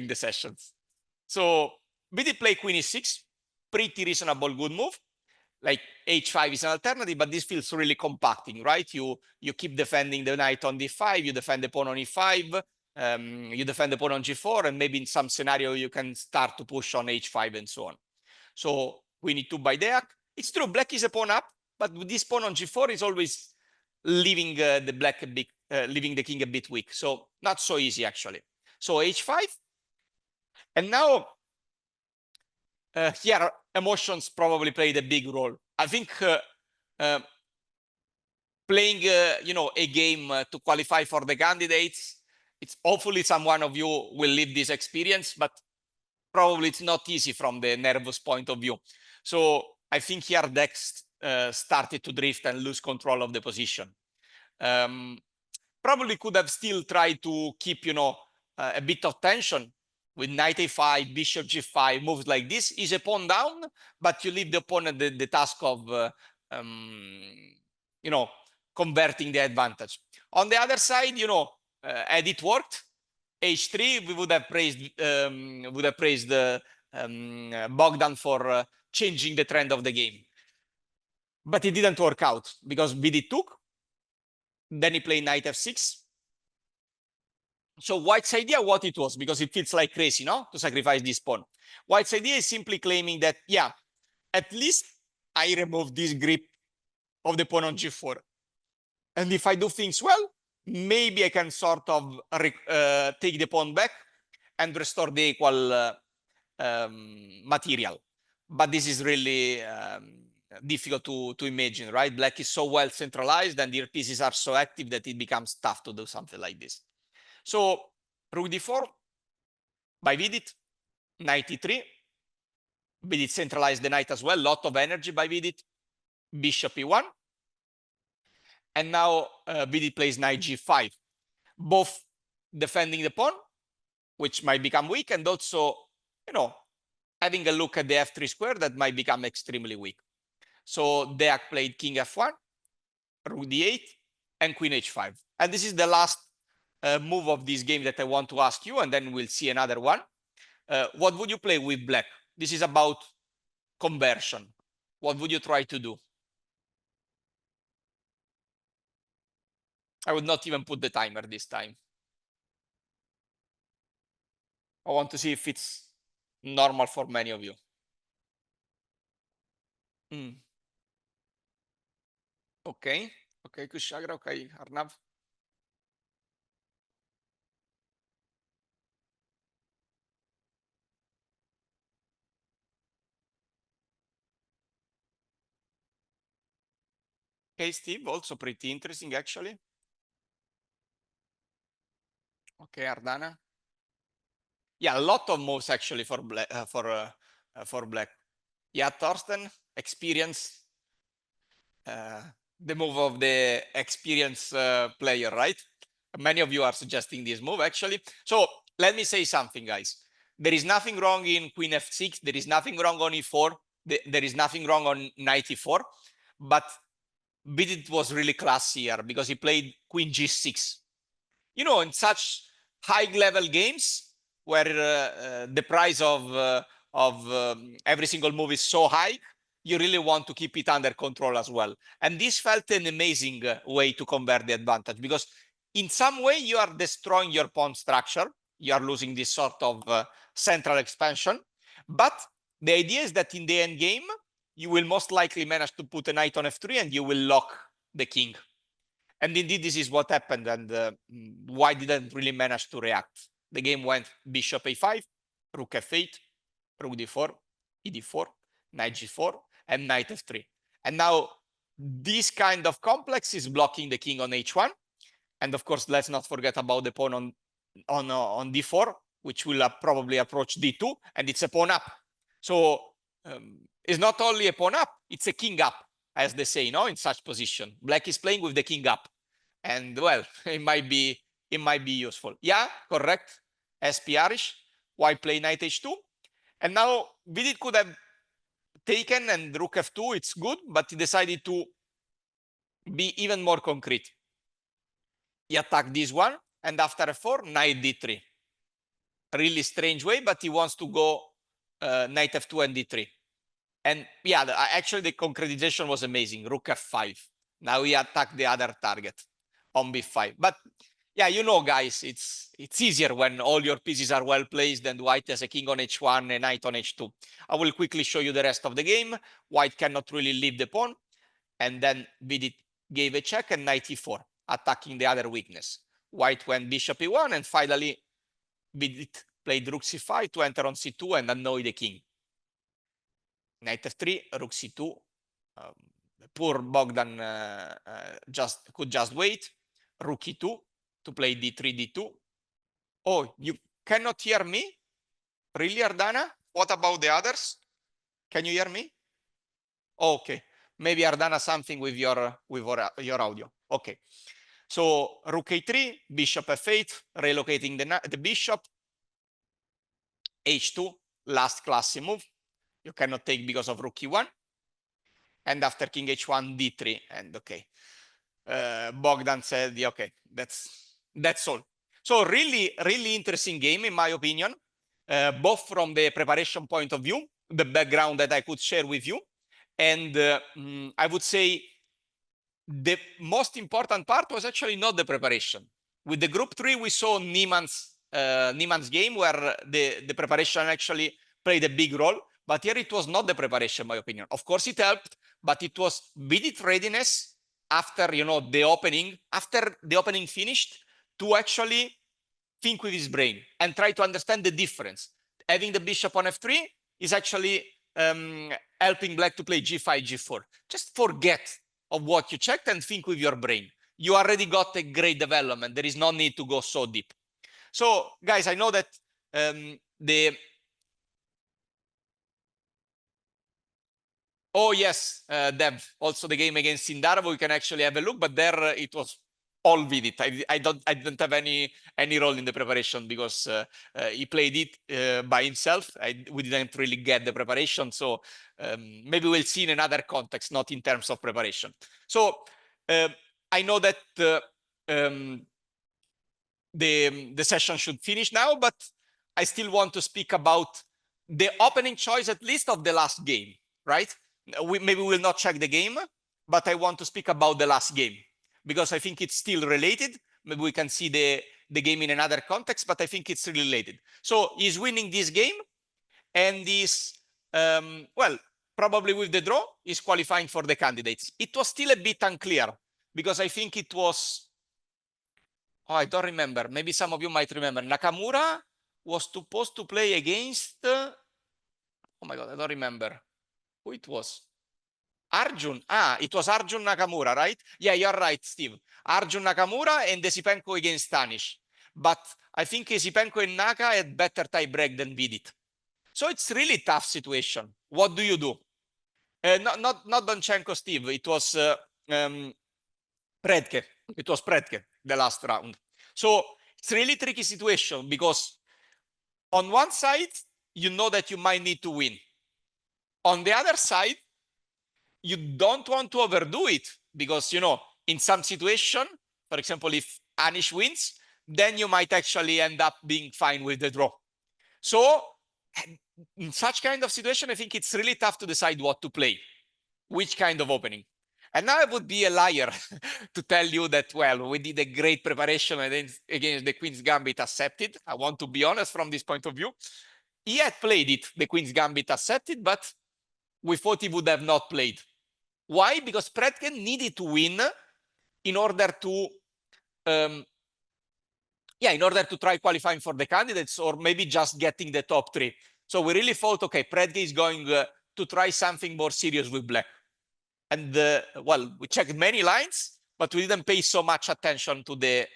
the sessions. So BD play queen e6, pretty reasonable, good move. Like h5 is an alternative, but this feels really compacting, right? You keep defending the knight on d5, you defend the pawn on e5, you defend the pawn on g4, and maybe in some scenario you can start to push on h5 and so on. So we need to buy Deak. It's true, black is a pawn up, but with this pawn on g4 is always leaving the black a bit, leaving the king a bit weak. So not so easy actually. So h5, and now here emotions probably played a big role. I think playing you know, a game to qualify for the candidates, it's hopefully someone of you will live this experience, but probably it's not easy from the nervous point of view. So I think here Dex started to drift and lose control of the position. Probably could have still tried to keep, you know, a bit of tension with knight a5, bishop g5, moves like this. Is a pawn down, but you leave the opponent the task of, you know, converting the advantage. On the other side, you know, had it worked, h3, we would have praised Bogdan for changing the trend of the game. But it didn't work out because BD took. Then he played knight f6. So White's idea, what it was, because it feels like crazy, no? To sacrifice this pawn. White's idea is simply claiming that, yeah, at least I remove this grip of the pawn on g4. And if I do things well, maybe I can sort of take the pawn back and restore the equal material. But this is really difficult to imagine, right? Black is so well centralized and their pieces are so active that it becomes tough to do something like this. So rook d4 by Vidit, knight e3. Vidit centralized the knight as well, lot of energy by Vidit. Bishop e1. And now Vidit plays knight g5, both defending the pawn, which might become weak, and also, you know, having a look at the f3 square that might become extremely weak. So Deak played king f1, rook d8, and queen h5. And this is the last move of this game that I want to ask you, and then we'll see another one. What would you play with black? This is about conversion. What would you try to do? I would not even put the timer this time. I want to see if it's normal for many of you. Okay, okay, Kushagra, okay, Arnav. Okay, Steve, also pretty interesting actually. Okay, Ardana. Yeah, a lot of moves actually for black. For black. Yeah, Thorsten, experience. The move of the experienced player, right? Many of you are suggesting this move actually. So let me say something, guys. There is nothing wrong in queen f6. There is nothing wrong on e4. There is nothing wrong on knight e4. But Vidit was really classy here because he played queen g6. You know, in such high level games where the price of every single move is so high, you really want to keep it under control as well. And this felt an amazing way to convert the advantage because in some way you are destroying your pawn structure. You are losing this sort of central expansion. But the idea is that in the end game, you will most likely manage to put a knight on f3 and you will lock the king. And indeed, this is what happened. And White didn't really manage to react. The game went bishop a5, rook f8, rook d4, ed4, knight g4, and knight f3. And now this kind of complex is blocking the king on h1. And of course, let's not forget about the pawn on d4. which will probably approach d2, and it's a pawn up. So it's not only a pawn up, it's a king up, as they say, no, in such position. Black is playing with the king up, and well, it might be useful. Yeah, correct. SP Irish. White play knight h2, and now Vidit could have taken and rook f2. It's good, but he decided to be even more concrete. He attacked this one, and after f4, knight d3. Really strange way, but he wants to go knight f2 and d3. And yeah, actually the concretization was amazing. Rook f5. Now he attacked the other target on b5. But yeah, you know, guys, it's easier when all your pieces are well placed and white has a king on h1, a knight on h2. I will quickly show you the rest of the game. White cannot really leave the pawn. And then Vidit gave a check and knight e4, attacking the other weakness. White went bishop e1, and finally Vidit played rook c5 to enter on c2 and annoy the king. Knight f3, rook c2. Poor Bogdan could just wait. Rook e2 to play d3, d2. Oh, you cannot hear me? Really, Ardana? What about the others? Can you hear me? Okay, maybe Ardana something with your audio. Okay, so rook a3, bishop f8, relocating the bishop. h2, last classy move. You cannot take because of rook e1. And after king h1, d3, and okay. Bogdan said, yeah, okay, that's all. So really, really interesting game, in my opinion, both from the preparation point of view, the background that I could share with you. And I would say the most important part was actually not the preparation. With the group 3, we saw Niemann's game where the preparation actually played a big role. But here it was not the preparation, in my opinion. Of course, it helped, but it was Vidit readiness after, you know, the opening, after the opening finished, to actually think with his brain and try to understand the difference. Having the bishop on f3 is actually helping black to play g5, g4. Just forget of what you checked and think with your brain. You already got a great development. There is no need to go so deep. So, guys, I know that Oh, yes, Dev. Also, the game against Sindarvo, we can actually have a look, but there it was all Vidit. I didn't have any role in the preparation because he played it by himself. We didn't really get the preparation, so maybe we'll see in another context, not in terms of preparation. So I know that the session should finish now, but I still want to speak about the opening choice, at least of the last game, right? Maybe we'll not check the game, but I want to speak about the last game because I think it's still related. Maybe we can see the game in another context, but I think it's related. So he's winning this game, and he's, well, probably with the draw, he's qualifying for the candidates. It was still a bit unclear because I think it was, oh, I don't remember. Maybe some of you might remember. Nakamura was supposed to play against, oh my God, I don't remember who it was. Arjun. Ah, it was Arjun Nakamura, right? Yeah, you're right, Steve. Arjun Nakamura and Esipenko against Stanish. But I think Esipenko and Naka had better tie break than Vidit. So it's really tough situation. What do you do? Not Donchenko, Steve. It was Predke. It was Predke, the last round. So it's really tricky situation because on one side, you know that you might need to win. On the other side, you don't want to overdo it because, you know, in some situation, for example, if Anish wins, then you might actually end up being fine with the draw. So in such kind of situation, I think it's really tough to decide what to play, which kind of opening. And now I would be a liar to tell you that, well, we did a great preparation against the Queen's Gambit accepted. I want to be honest from this point of view. He had played it, the Queen's Gambit accepted, but we thought he would have not played. Why? Because Predken needed to win in order to, in order to try qualifying for the candidates or maybe just getting the top 3. So we really thought, okay, Predke is going to try something more serious with black. And well, we checked many lines, but we didn't pay so much attention to the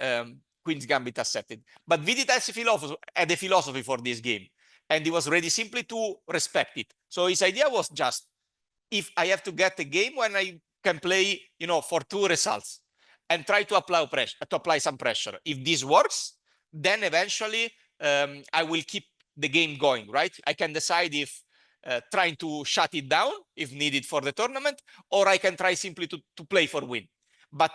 Queen's Gambit accepted. But Vidit had a philosophy for this game, and he was ready simply to respect it. So his idea was just, if I have to get a game when I can play, for 2 results, and try to apply some pressure. If this works, then eventually I will keep the game going, right? I can decide if trying to shut it down if needed for the tournament, or I can try simply to play for win. But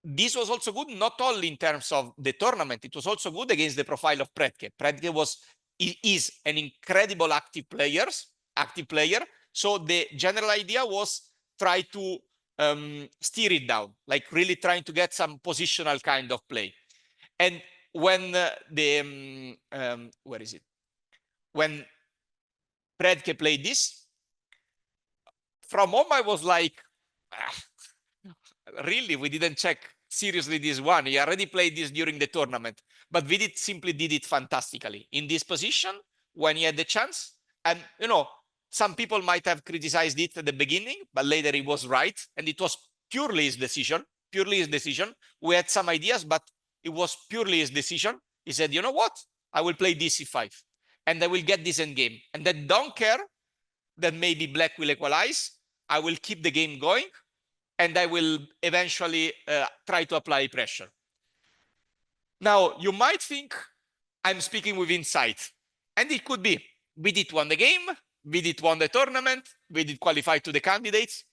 this was also good, not only in terms of the tournament, it was also good against the profile of Predke. Predke is an incredible active player. So the general idea was try to steer it down, like really trying to get some positional kind of play. And when where is it? When Predke played this, from home I was like, really, we didn't check seriously this one. He already played this during the tournament, but Vidit simply did it fantastically in this position when he had the chance. And, some people might have criticized it at the beginning, but later he was right. And it was purely his decision, We had some ideas, but it was purely his decision. He said, you know what? I will play DC5 and I will get this endgame. And I don't care that maybe black will equalize. I will keep the game going and I will eventually try to apply pressure. Now, you might think I'm speaking with insight, and it could be. Vidit won the game, Vidit won the tournament, Vidit qualified to the candidates,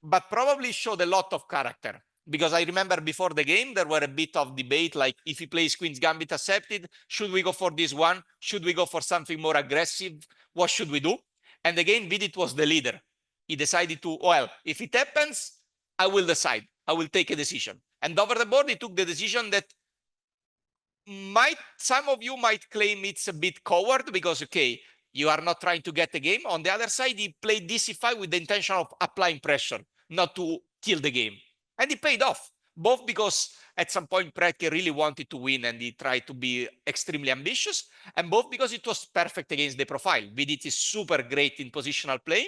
but probably showed a lot of character. Because I remember before the game, there were a bit of debate, like if he plays Queen's Gambit accepted, should we go for this one? Should we go for something more aggressive? What should we do? And again, Vidit was the leader. He decided to, well, if it happens, I will decide. I will take a decision. And over the board, he took the decision that some of you might claim it's a bit coward because, okay, you are not trying to get the game. On the other side, he played DC5 with the intention of applying pressure, not to kill the game. And it paid off, both because at some point Predke really wanted to win and he tried to be extremely ambitious, and both because it was perfect against the profile. Vidit is super great in positional play,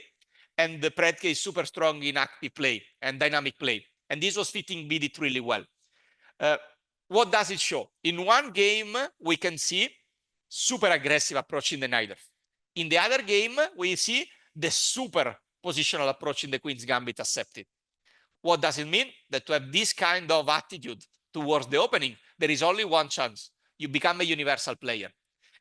and the Predke is super strong in active play and dynamic play. And this was fitting Vidit really well. What does it show? In one game, we can see super aggressive approach in the Niders. In the other game, we see the super positional approach in the Queen's Gambit accepted. What does it mean? That to have this kind of attitude towards the opening, there is only one chance. You become a universal player.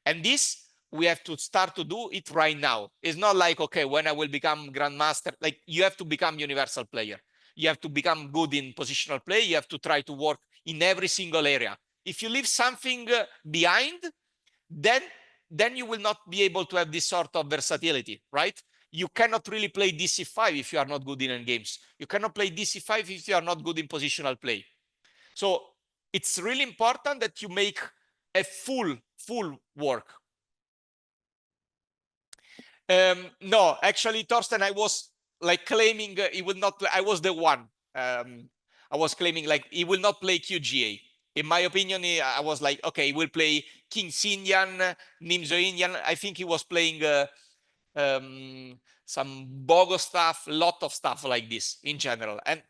And this, we have to start to do it right now. It's not like, okay, when I will become Grandmaster, like you have to become universal player. You have to become good in positional play. You have to try to work in every single area. If you leave something behind, then you will not be able to have this sort of versatility, right? You cannot really play DC5 if you are not good in endgames. You cannot play DC5 if you are not good in positional play. So it's really important that you make a full work. No, actually, Torsten, I was like claiming he will not play. I was the one. I was claiming like he will not play QGA. In my opinion, I was like, okay, he will play King's Indian, Nimzo Indian. I think he was playing some bogo stuff, lot of stuff like this in general. And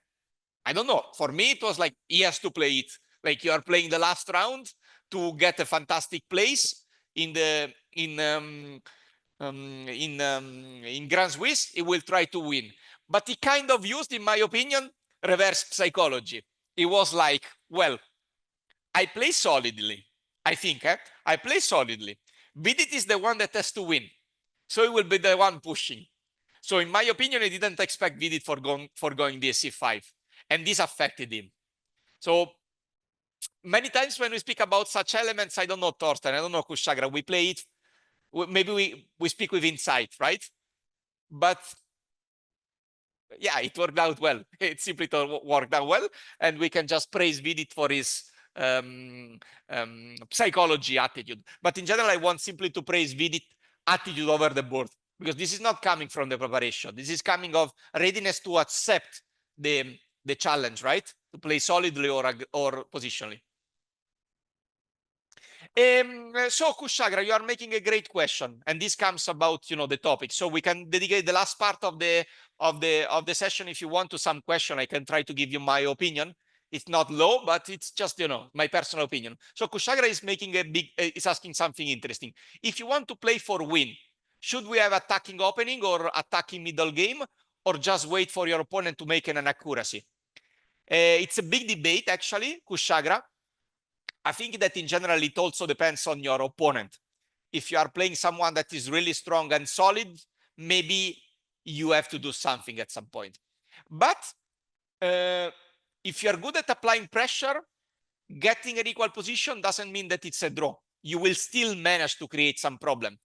I don't know, for me, it was like, he has to play it. Like you are playing the last round to get a fantastic place in Grand Swiss, he will try to win. But he kind of used, in my opinion, reverse psychology. He was like, well, I play solidly. I think I play solidly. Vidit is the one that has to win. So he will be the one pushing. So in my opinion, I didn't expect Vidit for going DC5. And this affected him. So many times when we speak about such elements, I don't know, Torsten, I don't know, Kushagra, we play it, maybe we speak with insight, right? But yeah, it worked out well. It simply worked out well. And we can just praise Vidit for his psychology attitude. But in general, I want simply to praise Vidit attitude over the board, because this is not coming from the preparation. This is coming of readiness to accept the challenge, right? To play solidly or positionally. So Kushagra, you are making a great question, and this comes about the topic. So we can dedicate the last part of the session if you want to some question. I can try to give you my opinion. It's not low, but it's just, you know, my personal opinion. So Kushagra is making a big, is asking something interesting. If you want to play for win, should we have attacking opening or attacking middle game, or just wait for your opponent to make an accuracy? It's a big debate, actually, Kushagra. I think that in general, it also depends on your opponent. If you are playing someone that is really strong and solid, maybe you have to do something at some point. But if you are good at applying pressure, getting an equal position doesn't mean that it's a draw. You will still manage to create some problem,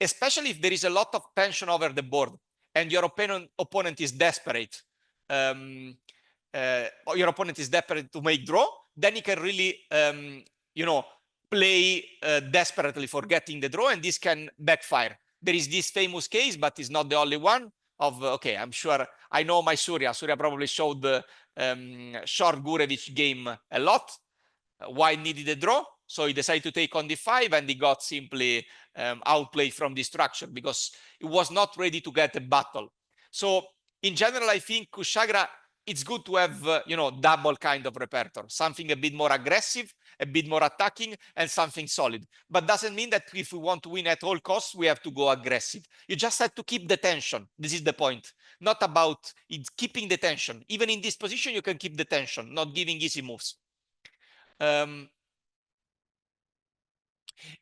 especially if there is a lot of tension over the board and your opponent is desperate. Your opponent is desperate to make draw, then he can really, you know, play desperately for getting the draw, and this can backfire. There is this famous case, but it's not the only one, of, okay, I'm sure, I know my Surya probably showed the short Gurevich game a lot. White needed a draw, so he decided to take on d5, and he got simply outplayed from the structure because he was not ready to get a battle. So in general, I think Kushagra, it's good to have, you know, double kind of repertoire, something a bit more aggressive, a bit more attacking, and something solid. But doesn't mean that if we want to win at all costs, we have to go aggressive. You just have to keep the tension. This is the point. Not about it's keeping the tension. Even in this position, you can keep the tension, not giving easy moves.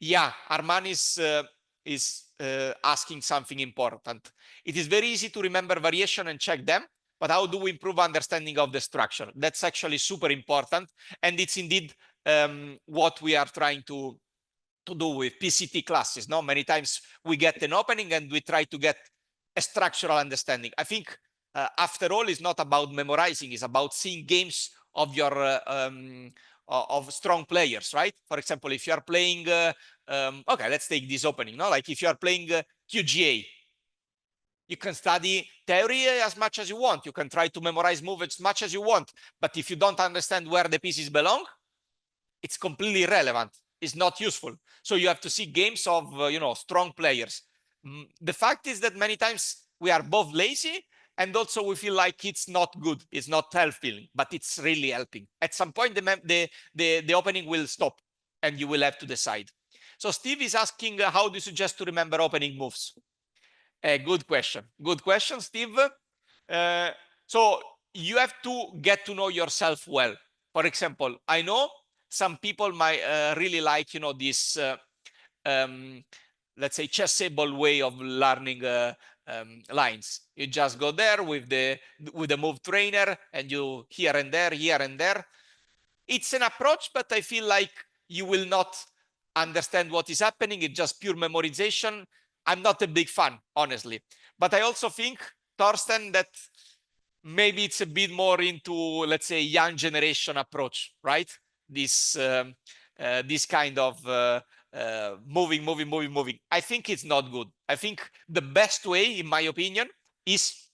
Yeah, Arman is asking something important. It is very easy to remember variation and check them, but how do we improve understanding of the structure? That's actually super important, and it's indeed what we are trying to do with PCT classes. No, many times we get an opening and we try to get a structural understanding. I think after all, it's not about memorizing; it's about seeing games of your of strong players, right? For example, if you are playing, okay, let's take this opening. No, like if you are playing QGA, you can study theory as much as you want. You can try to memorize moves as much as you want. But if you don't understand where the pieces belong, it's completely irrelevant. It's not useful. So you have to see games of, you know, strong players. The fact is that many times we are both lazy, and also we feel like it's not good. It's not helping, but it's really helping. At some point, the opening will stop, and you will have to decide. So Steve is asking, how do you suggest to remember opening moves? Good question. Good question, Steve. So you have to get to know yourself well. For example, I know some people might really like, you know, this, let's say, chessable way of learning lines. You just go there with the move trainer, and you here and there, here and there. It's an approach, but I feel like you will not understand what is happening. It's just pure memorization. I'm not a big fan, honestly. But I also think, Thorsten, that maybe it's a bit more into, let's say, young generation approach, right? This kind of moving. I think it's not good. I think the best way, in my opinion, is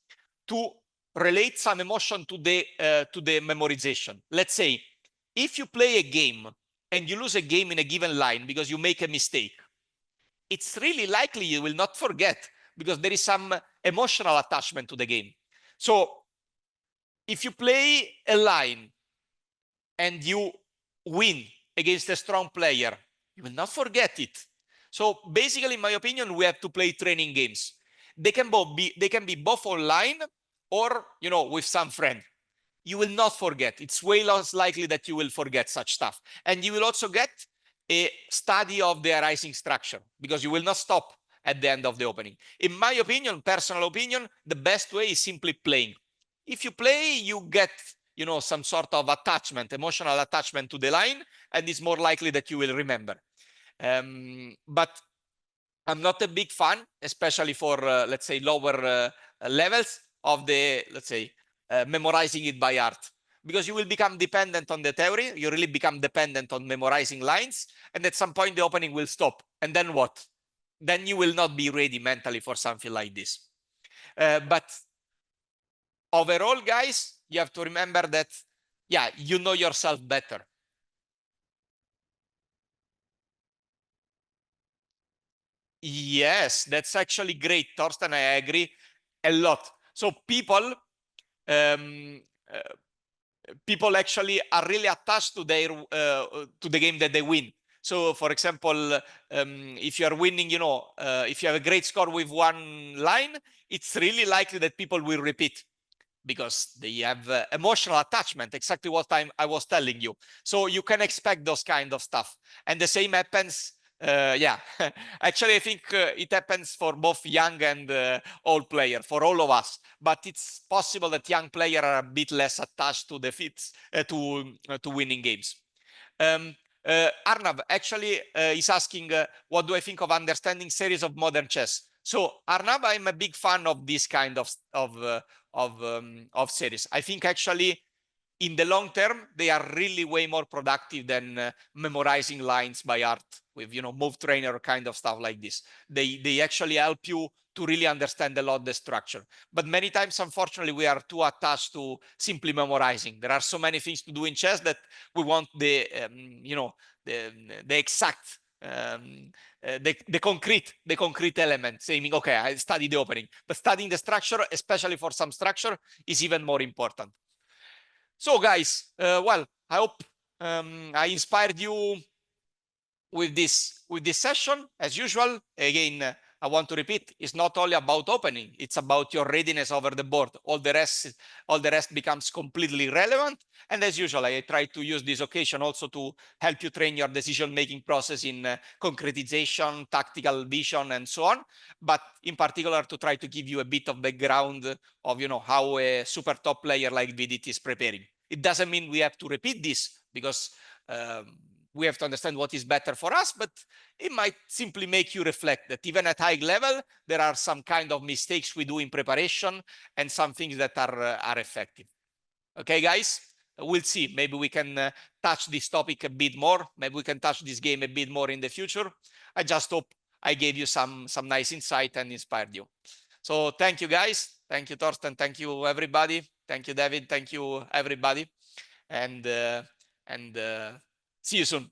to relate some emotion to the memorization. Let's say, if you play a game and you lose a game in a given line because you make a mistake, it's really likely you will not forget because there is some emotional attachment to the game. So if you play a line and you win against a strong player, you will not forget it. So basically, in my opinion, we have to play training games. They can be both online or, you know, with some friend. You will not forget. It's way less likely that you will forget such stuff. And you will also get a study of the arising structure because you will not stop at the end of the opening. In my opinion, personal opinion, the best way is simply playing. If you play, you get, you know, some sort of attachment, emotional attachment to the line, and it's more likely that you will remember. But I'm not a big fan, especially for, let's say, lower levels of the, let's say, memorizing it by heart, because you will become dependent on the theory. You really become dependent on memorizing lines, and at some point the opening will stop. And then what? Then you will not be ready mentally for something like this. But overall, guys, you have to remember that, yeah, you know yourself better. Yes, that's actually great, Thorsten. I agree a lot. So people, um, uh, people actually are really attached to their to the game that they win. So, for example, if you are winning, you know, if you have a great score with one line, it's really likely that people will repeat because they have emotional attachment, exactly what I was telling you. So you can expect those kind of stuff. And the same happens, yeah, actually I think it happens for both young and old player, for all of us. But it's possible that young players are a bit less attached to defeats, to winning games. Arnav actually is asking, what do I think of understanding series of modern chess? So Arnav, I'm a big fan of this kind of series. I think actually in the long term, they are really way more productive than memorizing lines by heart with, you know, move trainer kind of stuff like this. They actually help you to really understand a lot the structure. But many times, unfortunately, we are too attached to simply memorizing. There are so many things to do in chess that we want the, you know, the exact, the concrete element, saying, okay, I studied the opening, but studying the structure, especially for some structure, is even more important. So guys, well, I hope I inspired you with this session. As usual, again, I want to repeat, it's not only about opening, it's about your readiness over the board. All the rest becomes completely irrelevant. And as usual, I try to use this occasion also to help you train your decision-making process in concretization, tactical vision, and so on. But in particular, to try to give you a bit of background of, you know, how a super top player like Vidit is preparing. It doesn't mean we have to repeat this, because we have to understand what is better for us, but it might simply make you reflect that even at high level, there are some kind of mistakes we do in preparation and some things that are effective. Okay, guys, we'll see. Maybe we can touch this topic a bit more. Maybe we can touch this game a bit more in the future. I just hope I gave you some nice insight and inspired you. So thank you, guys. Thank you, Torsten. Thank you, everybody. Thank you, David. Thank you, everybody. And see you soon.